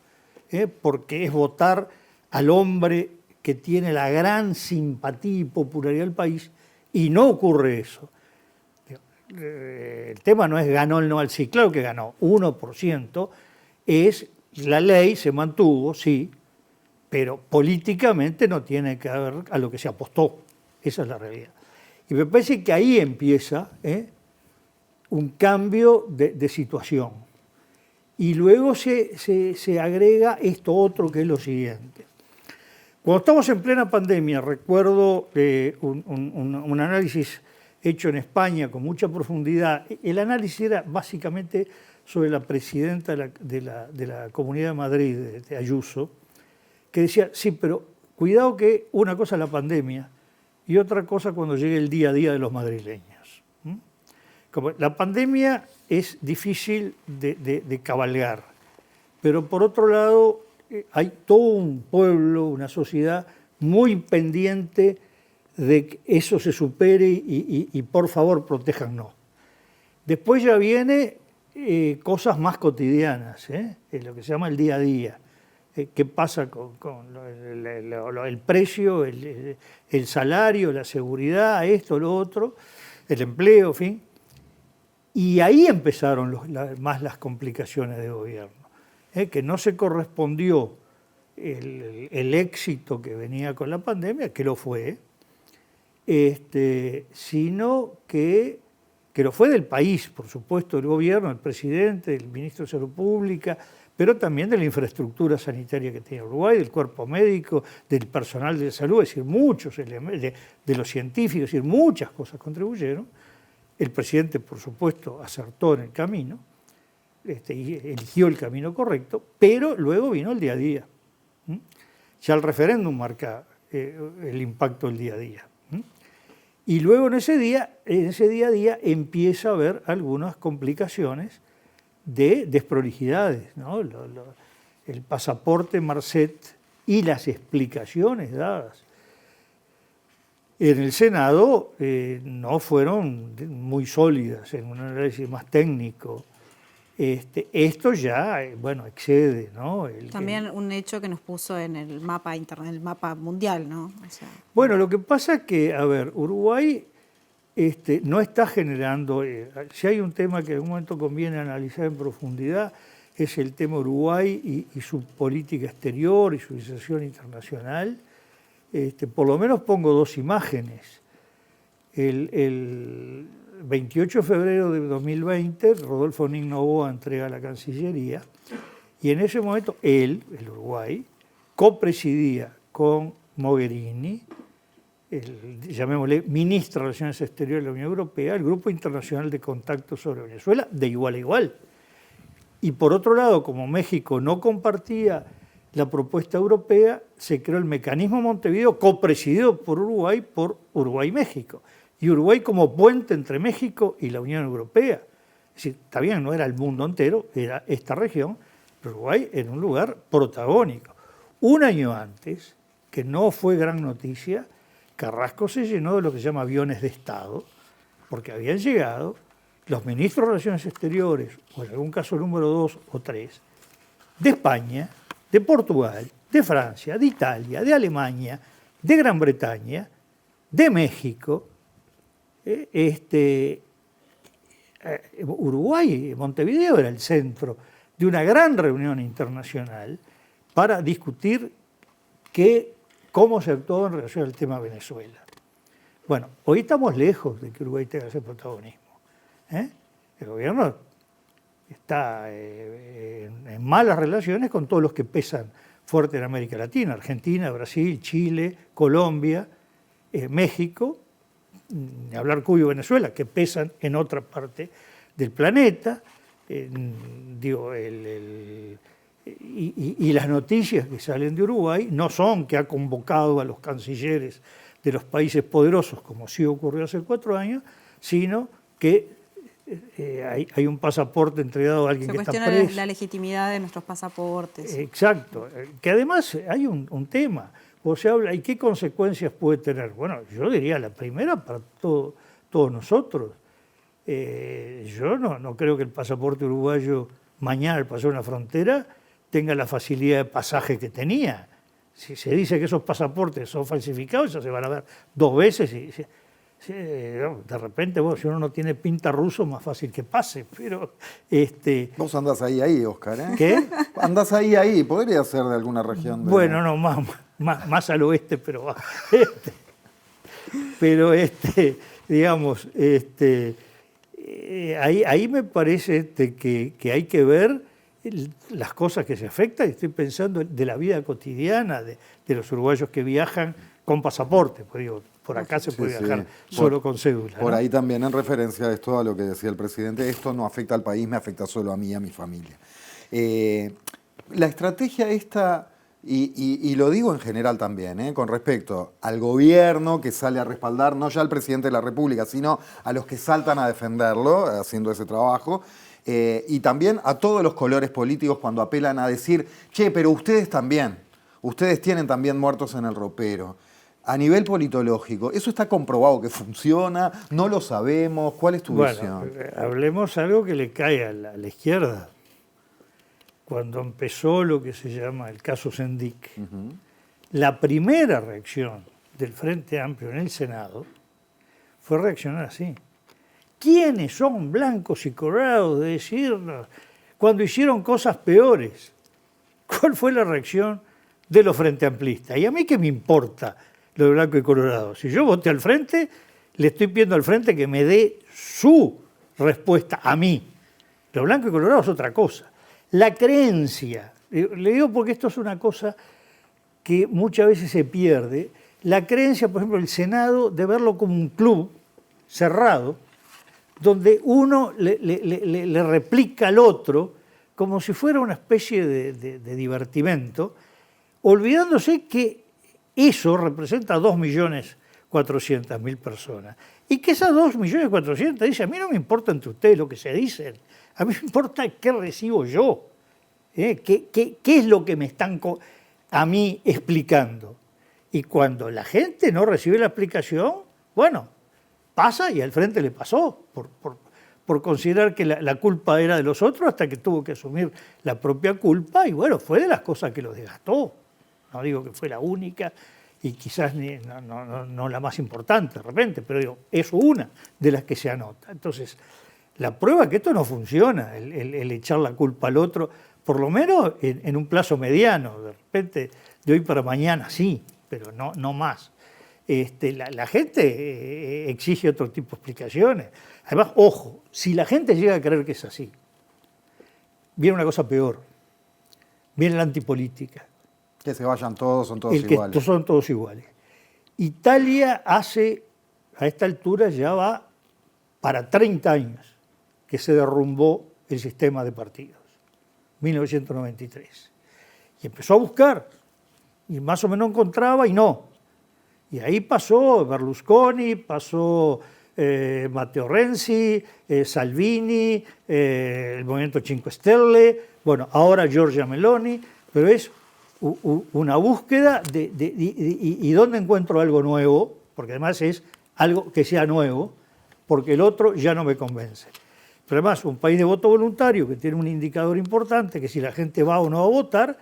porque es votar al hombre que tiene la gran simpatía y popularidad del país, y no ocurre eso. El tema no es ganó el no al sí, claro que ganó, 1%, es la ley se mantuvo, sí, pero políticamente no tiene que ver a lo que se apostó, esa es la realidad. Y me parece que ahí empieza un cambio de situación. Y luego se agrega esto otro que es lo siguiente. Cuando estamos en plena pandemia, recuerdo un análisis hecho en España con mucha profundidad. El análisis era básicamente sobre la presidenta de la Comunidad de Madrid, de Ayuso, que decía, sí, pero cuidado que una cosa es la pandemia y otra cosa cuando llegue el día a día de los madrileños. Como la pandemia es difícil de cabalgar, pero por otro lado hay todo un pueblo, una sociedad muy pendiente de que eso se supere y por favor protéjannos. Después ya viene cosas más cotidianas, lo que se llama el día a día. ¿Qué pasa con el precio, el salario, la seguridad, esto, lo otro, el empleo, en fin? Y ahí empezaron más las complicaciones de gobierno, que no se correspondió el éxito que venía con la pandemia, que lo fue, sino que lo fue del país, por supuesto, del gobierno, del presidente, del ministro de Salud Pública, pero también de la infraestructura sanitaria que tiene Uruguay, del cuerpo médico, del personal de salud, es decir, muchos elementos, de los científicos, es decir, muchas cosas contribuyeron. El presidente, por supuesto, acertó en el camino, y eligió el camino correcto, pero luego vino el día a día. Ya el referéndum marca el impacto del día a día. Y luego en ese día a día empieza a haber algunas complicaciones de desprolijidades, ¿no? El pasaporte Marcet y las explicaciones dadas en el Senado no fueron muy sólidas, en un análisis más técnico. Esto ya, bueno, excede, ¿no? También un hecho que nos puso en el mapa el mapa mundial, ¿no? O sea, bueno, lo que pasa es que, a ver, Uruguay no está generando, si hay un tema que en algún momento conviene analizar en profundidad, es el tema Uruguay y su política exterior y su inserción internacional. Por lo menos pongo dos imágenes. El 28 de febrero de 2020, Rodolfo Nin Noboa entrega la Cancillería y en ese momento él, el Uruguay, copresidía con Mogherini, llamémosle ministro de Relaciones Exteriores de la Unión Europea, el Grupo Internacional de Contacto sobre Venezuela, de igual a igual. Y por otro lado, como México no compartía la propuesta europea, se creó el mecanismo Montevideo, copresidido por Uruguay y México. Y Uruguay como puente entre México y la Unión Europea. Es decir, está bien, no era el mundo entero, era esta región, pero Uruguay en un lugar protagónico. Un año antes, que no fue gran noticia, Carrasco se llenó de lo que se llama aviones de Estado, porque habían llegado los ministros de Relaciones Exteriores, o en algún caso el número 2 o 3, de España, de Portugal, de Francia, de Italia, de Alemania, de Gran Bretaña, de México. Uruguay, Montevideo era el centro de una gran reunión internacional para discutir cómo se actuó en relación al tema Venezuela. Bueno, hoy estamos lejos de que Uruguay tenga ese protagonismo. El gobierno está en malas relaciones con todos los que pesan fuerte en América Latina, Argentina, Brasil, Chile, Colombia, México, ni hablar Cuba y Venezuela, que pesan en otra parte del planeta. Y las noticias que salen de Uruguay no son que ha convocado a los cancilleres de los países poderosos, como sí ocurrió hace 4 años, sino que hay un pasaporte entregado a alguien que está preso. Se cuestiona la legitimidad de nuestros pasaportes. Exacto. Que además hay un tema. O se habla, ¿y qué consecuencias puede tener? Bueno, yo diría la primera para todos nosotros. Yo no creo que el pasaporte uruguayo mañana al pasar una frontera tenga la facilidad de pasaje que tenía. Si se dice que esos pasaportes son falsificados, ya se van a ver 2 veces y de repente, bueno, si uno no tiene pinta ruso, más fácil que pase, pero... Vos andás ahí, Oscar, ¿eh? ¿Qué? Andás ahí, podría ser de alguna región. Bueno, no, más al oeste, pero... pero, digamos, ahí me parece que hay que ver las cosas que se afectan. Estoy pensando de la vida cotidiana de los uruguayos que viajan con pasaporte, pues digo, por acá se puede viajar solo con cédula. Por ¿no? ahí también, en referencia a esto, a lo que decía el presidente, esto no afecta al país, me afecta solo a mí y a mi familia. La estrategia esta, y lo digo en general también, con respecto al gobierno que sale a respaldar, no ya al presidente de la República, sino a los que saltan a defenderlo, haciendo ese trabajo, y también a todos los colores políticos cuando apelan a decir, che, pero ustedes también, ustedes tienen también muertos en el ropero. A nivel politológico, ¿eso está comprobado que funciona? ¿No lo sabemos? ¿Cuál es tu visión? Hablemos algo que le cae a la izquierda. Cuando empezó lo que se llama el caso Sendik, la primera reacción del Frente Amplio en el Senado fue reaccionar así. ¿Quiénes son blancos y colorados de decirnos cuando hicieron cosas peores? ¿Cuál fue la reacción de los Frente Amplistas? ¿Y a mí qué me importa lo de blanco y colorado? Si yo voté al Frente, le estoy pidiendo al Frente que me dé su respuesta a mí. Lo blanco y colorado es otra cosa. La creencia, le digo porque esto es una cosa que muchas veces se pierde, la creencia, por ejemplo, del Senado de verlo como un club cerrado, donde uno le replica al otro como si fuera una especie de divertimento, olvidándose que eso representa 2.400.000 personas. Y que esas 2.400.000 dicen, a mí no me importa entre ustedes lo que se dicen, a mí me importa qué recibo yo, qué es lo que me están a mí explicando. Y cuando la gente no recibe la explicación, bueno, pasa y al Frente le pasó, por considerar que la culpa era de los otros hasta que tuvo que asumir la propia culpa y bueno, fue de las cosas que lo desgastó. No digo que fue la única y quizás no la más importante de repente, pero digo, es una de las que se anota. Entonces, la prueba que esto no funciona, el echar la culpa al otro, por lo menos en un plazo mediano, de repente de hoy para mañana sí, pero no más. La gente exige otro tipo de explicaciones. Además, ojo, si la gente llega a creer que es así, viene una cosa peor, viene la antipolítica. Que se vayan todos, son todos iguales. Son todos iguales. Italia hace, a esta altura ya va para 30 años que se derrumbó el sistema de partidos, 1993. Y empezó a buscar, y más o menos encontraba y no. Y ahí pasó Berlusconi, pasó Matteo Renzi, Salvini, el Movimiento Cinque Stelle, bueno, ahora Giorgia Meloni, pero es una búsqueda y dónde encuentro algo nuevo, porque además es algo que sea nuevo, porque el otro ya no me convence. Pero además, un país de voto voluntario que tiene un indicador importante, que si la gente va o no a votar,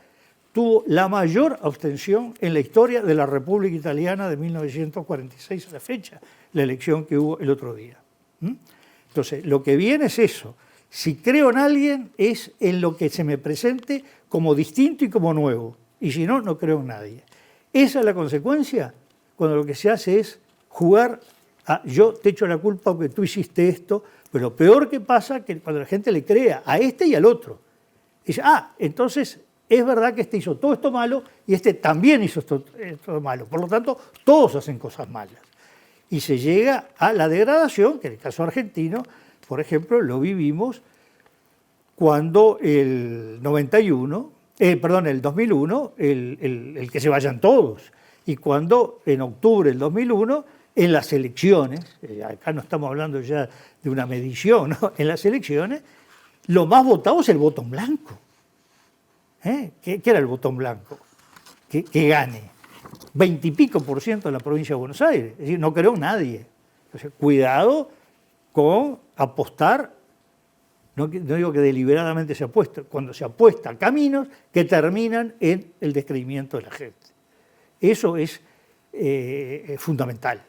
tuvo la mayor abstención en la historia de la República Italiana de 1946 a la fecha, la elección que hubo el otro día. Entonces, lo que viene es eso. Si creo en alguien, es en lo que se me presente como distinto y como nuevo. Y si no, no creo en nadie. Esa es la consecuencia cuando lo que se hace es jugar a yo te echo la culpa porque tú hiciste esto, pero lo peor que pasa es que cuando la gente le crea a este y al otro. Dice, entonces es verdad que este hizo todo esto malo y este también hizo esto malo. Por lo tanto, todos hacen cosas malas. Y se llega a la degradación, que en el caso argentino, por ejemplo, lo vivimos cuando el 2001, el que se vayan todos. Y cuando en octubre del 2001, en las elecciones, acá no estamos hablando ya de una medición, ¿no? En las elecciones, lo más votado es el voto en blanco. ¿Qué era el voto en blanco? Que gane 20 y pico % de la provincia de Buenos Aires. Es decir, no creo en nadie. Entonces, cuidado con apostar no digo que deliberadamente se apuesta, cuando se apuesta a caminos que terminan en el descreimiento de la gente. Eso es fundamental.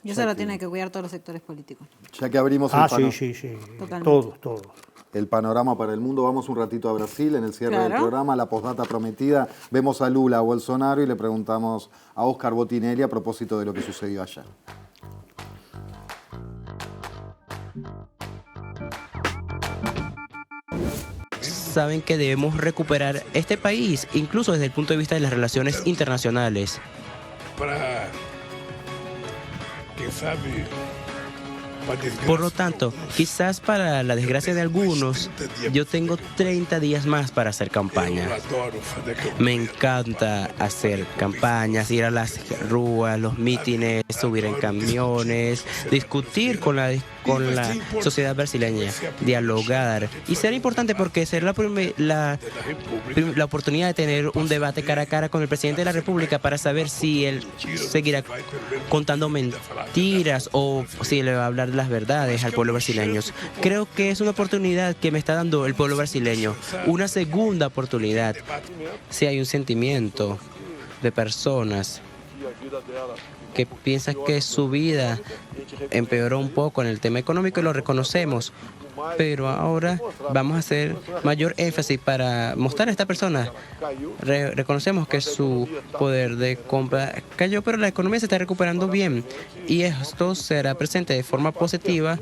Y eso lo tienen que cuidar todos los sectores políticos. Ya que abrimos sí. Todos. El panorama para el mundo, vamos un ratito a Brasil en el cierre del programa, la postdata prometida. Vemos a Lula, a Bolsonaro y le preguntamos a Oscar Botinelli a propósito de lo que sucedió ayer. Saben que debemos recuperar este país, incluso desde el punto de vista de las relaciones internacionales. Por lo tanto, quizás para la desgracia de algunos, yo tengo 30 días más para hacer campaña. Me encanta hacer campañas, ir a las ruas, los mítines, subir en camiones, discutir con la sociedad brasileña, dialogar. Y será importante porque será la oportunidad de tener un debate cara a cara con el presidente de la República para saber si él seguirá contando mentiras o si le va a hablar de las verdades al pueblo brasileño. Creo que es una oportunidad que me está dando el pueblo brasileño, una segunda oportunidad. Si hay un sentimiento de personas que piensan que su vida empeoró un poco en el tema económico y lo reconocemos, pero ahora vamos a hacer mayor énfasis para mostrar a esta persona. Reconocemos que su poder de compra cayó, pero la economía se está recuperando bien y esto será presente de forma positiva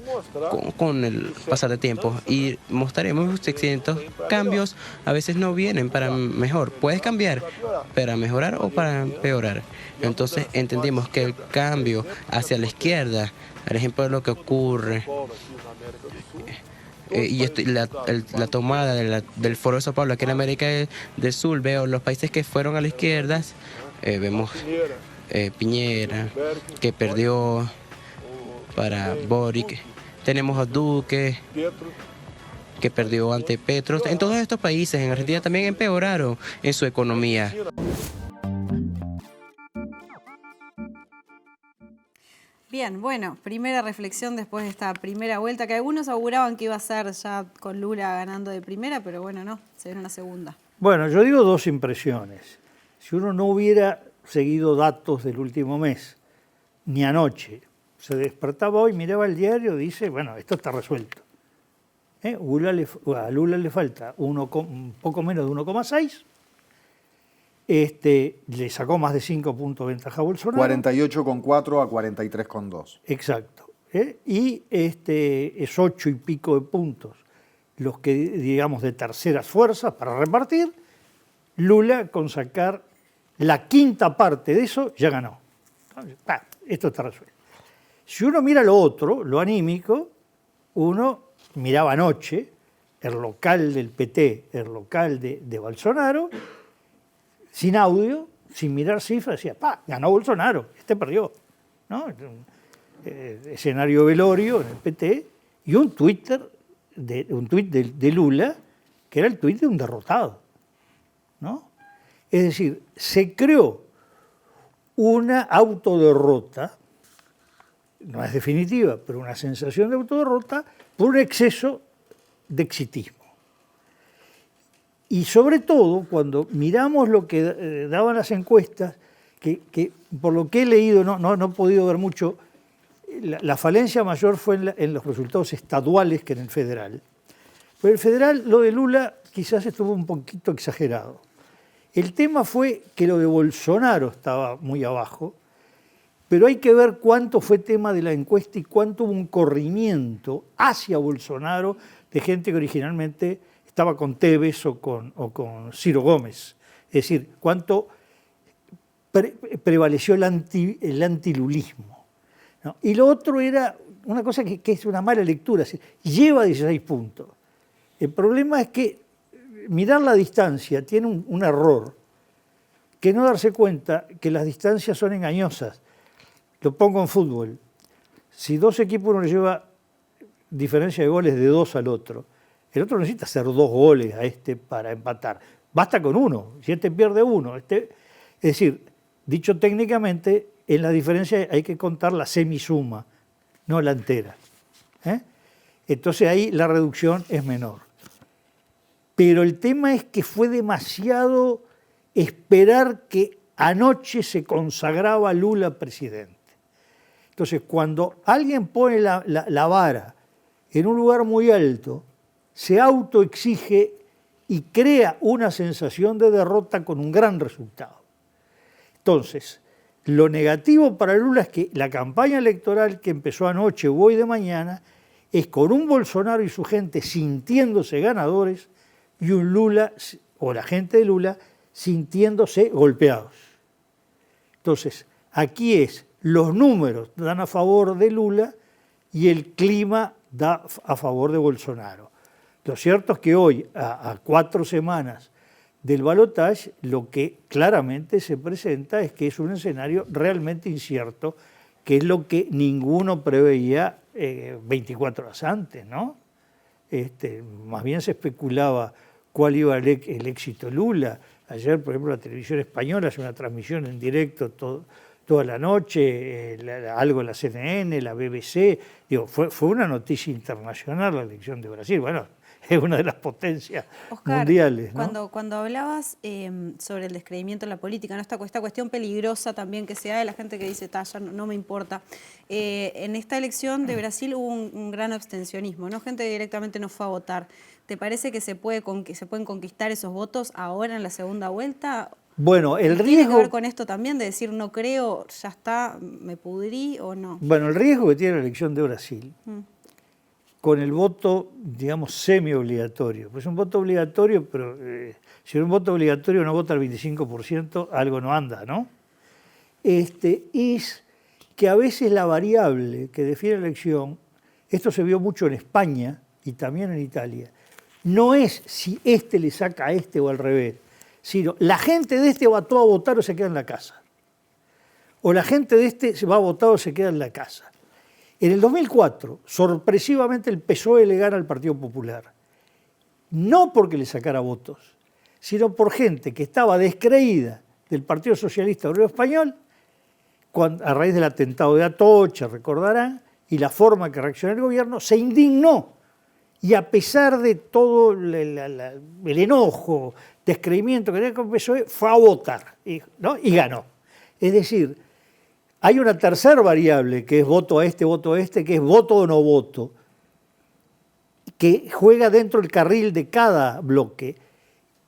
con el pasar de tiempo y mostraremos que estos cambios a veces no vienen para mejor. Puedes cambiar para mejorar o para empeorar. Entonces entendimos que el cambio hacia la izquierda, por ejemplo, de lo que ocurre la tomada del Foro de Sao Paulo aquí en América del Sur, veo los países que fueron a la izquierda, vemos Piñera, que perdió para Boric, tenemos a Duque, que perdió ante Petro. En todos estos países, en Argentina también empeoraron en su economía. Bien, bueno, primera reflexión después de esta primera vuelta, que algunos auguraban que iba a ser ya con Lula ganando de primera, pero bueno, no, se viene una segunda. Bueno, yo digo dos impresiones. Si uno no hubiera seguido datos del último mes, ni anoche, se despertaba hoy, miraba el diario y dice, bueno, esto está resuelto. A Lula le falta un poco menos de 1,6. Le sacó más de 5 puntos de ventaja a Bolsonaro. 48,4 a 43,2. Exacto. Y es 8 y pico de puntos los que, digamos, de terceras fuerzas para repartir. Lula, con sacar la quinta parte de eso, ya ganó. Esto está resuelto. Si uno mira lo otro, lo anímico, uno miraba anoche el local del PT, el local de Bolsonaro, sin audio, sin mirar cifras, decía, ganó Bolsonaro, perdió, ¿no? Escenario velorio en el PT, y un tuit de Lula, que era el tuit de un derrotado, ¿no? Es decir, se creó una autoderrota, no es definitiva, pero una sensación de autoderrota por un exceso de exitismo. Y sobre todo, cuando miramos lo que daban las encuestas, que por lo que he leído no he podido ver mucho, la falencia mayor fue en los resultados estaduales que en el federal. Pero el federal, lo de Lula, quizás estuvo un poquito exagerado. El tema fue que lo de Bolsonaro estaba muy abajo, pero hay que ver cuánto fue tema de la encuesta y cuánto hubo un corrimiento hacia Bolsonaro de gente que originalmente estaba con Tevez o con Ciro Gómez. Es decir, cuánto prevaleció el antilulismo, ¿no? Y lo otro era una cosa que es una mala lectura, es decir, lleva 16 puntos. El problema es que mirar la distancia tiene un error, que no darse cuenta que las distancias son engañosas. Lo pongo en fútbol. Si dos equipos uno le lleva diferencia de goles de 2 al otro, el otro necesita hacer 2 goles a para empatar. Basta con uno. Si pierde uno. Es decir, dicho técnicamente, en la diferencia hay que contar la semisuma, no la entera. Entonces ahí la reducción es menor. Pero el tema es que fue demasiado esperar que anoche se consagraba Lula presidente. Entonces, cuando alguien pone la vara en un lugar muy alto, se autoexige y crea una sensación de derrota con un gran resultado. Entonces, lo negativo para Lula es que la campaña electoral que empezó anoche o hoy de mañana es con un Bolsonaro y su gente sintiéndose ganadores y un Lula o la gente de Lula sintiéndose golpeados. Entonces, aquí los números dan a favor de Lula y el clima da a favor de Bolsonaro. Lo cierto es que hoy, a 4 semanas del balotaje, lo que claramente se presenta es que es un escenario realmente incierto, que es lo que ninguno preveía 24 horas antes, ¿no? Más bien se especulaba cuál iba el éxito Lula. Ayer, por ejemplo, la televisión española hace una transmisión en directo toda la noche, algo en la CNN, la BBC. Digo, fue una noticia internacional la elección de Brasil. Bueno, es una de las potencias mundiales, ¿no? Cuando hablabas sobre el descreimiento en la política, ¿no? esta cuestión peligrosa también que se da de la gente que dice, ya no me importa. En esta elección de Brasil hubo un gran abstencionismo, ¿no? Gente que directamente no fue a votar. ¿Te parece que se pueden conquistar esos votos ahora en la segunda vuelta? Bueno, el riesgo... ¿Tiene que ver con esto también de decir no creo, ya está, me pudrí o no? Bueno, el riesgo que tiene la elección de Brasil con el voto, digamos, semi-obligatorio. Pues es un voto obligatorio, pero si un voto obligatorio no vota el 25%, algo no anda, ¿no? Es que a veces la variable que define la elección, esto se vio mucho en España y también en Italia, no es si le saca a o al revés, sino la gente de va todo a votar o se queda en la casa. O la gente de se va a votar o se queda en la casa. En el 2004, sorpresivamente el PSOE le gana al Partido Popular. No porque le sacara votos, sino por gente que estaba descreída del Partido Socialista Obrero Español, a raíz del atentado de Atocha, recordarán, y la forma que reaccionó el gobierno, se indignó. Y a pesar de todo el enojo, descreimiento que tenía con el PSOE, fue a votar, ¿no? Y ganó. Es decir, hay una tercera variable, que es voto a este, que es voto o no voto, que juega dentro del carril de cada bloque.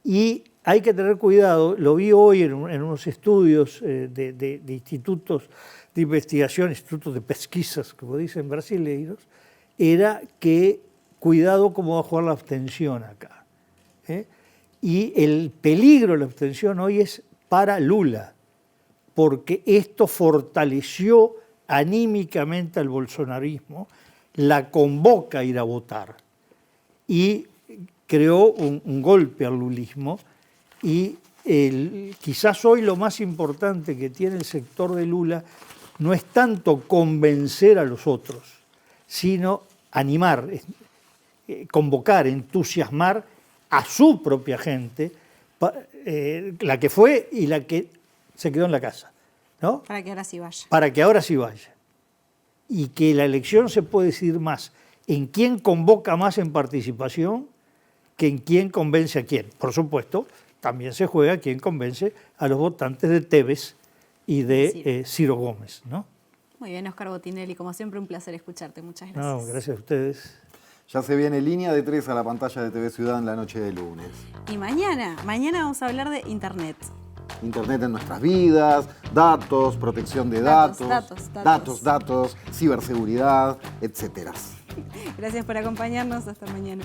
Y hay que tener cuidado, lo vi hoy en unos estudios de institutos de investigación, institutos de pesquisas, como dicen brasileiros, era que cuidado cómo va a jugar la abstención acá. Y el peligro de la abstención hoy es para Lula, porque esto fortaleció anímicamente al bolsonarismo, la convoca a ir a votar y creó un golpe al lulismo. Y quizás hoy lo más importante que tiene el sector de Lula no es tanto convencer a los otros, sino animar, convocar, entusiasmar a su propia gente, la que fue y la que se quedó en la casa, ¿no? Para que ahora sí vaya. Para que ahora sí vaya. Y que la elección se puede decidir más en quién convoca más en participación que en quién convence a quién. Por supuesto, también se juega quién convence a los votantes de Tevez y de Ciro Gómez, ¿no? Muy bien, Oscar Botinelli, como siempre un placer escucharte. Muchas gracias. No, gracias a ustedes. Ya se viene Línea de 3 a la pantalla de TV Ciudad en la noche de lunes. Y mañana vamos a hablar de Internet. Internet en nuestras vidas, datos, protección de datos, ciberseguridad, etcétera. Gracias por acompañarnos. Hasta mañana.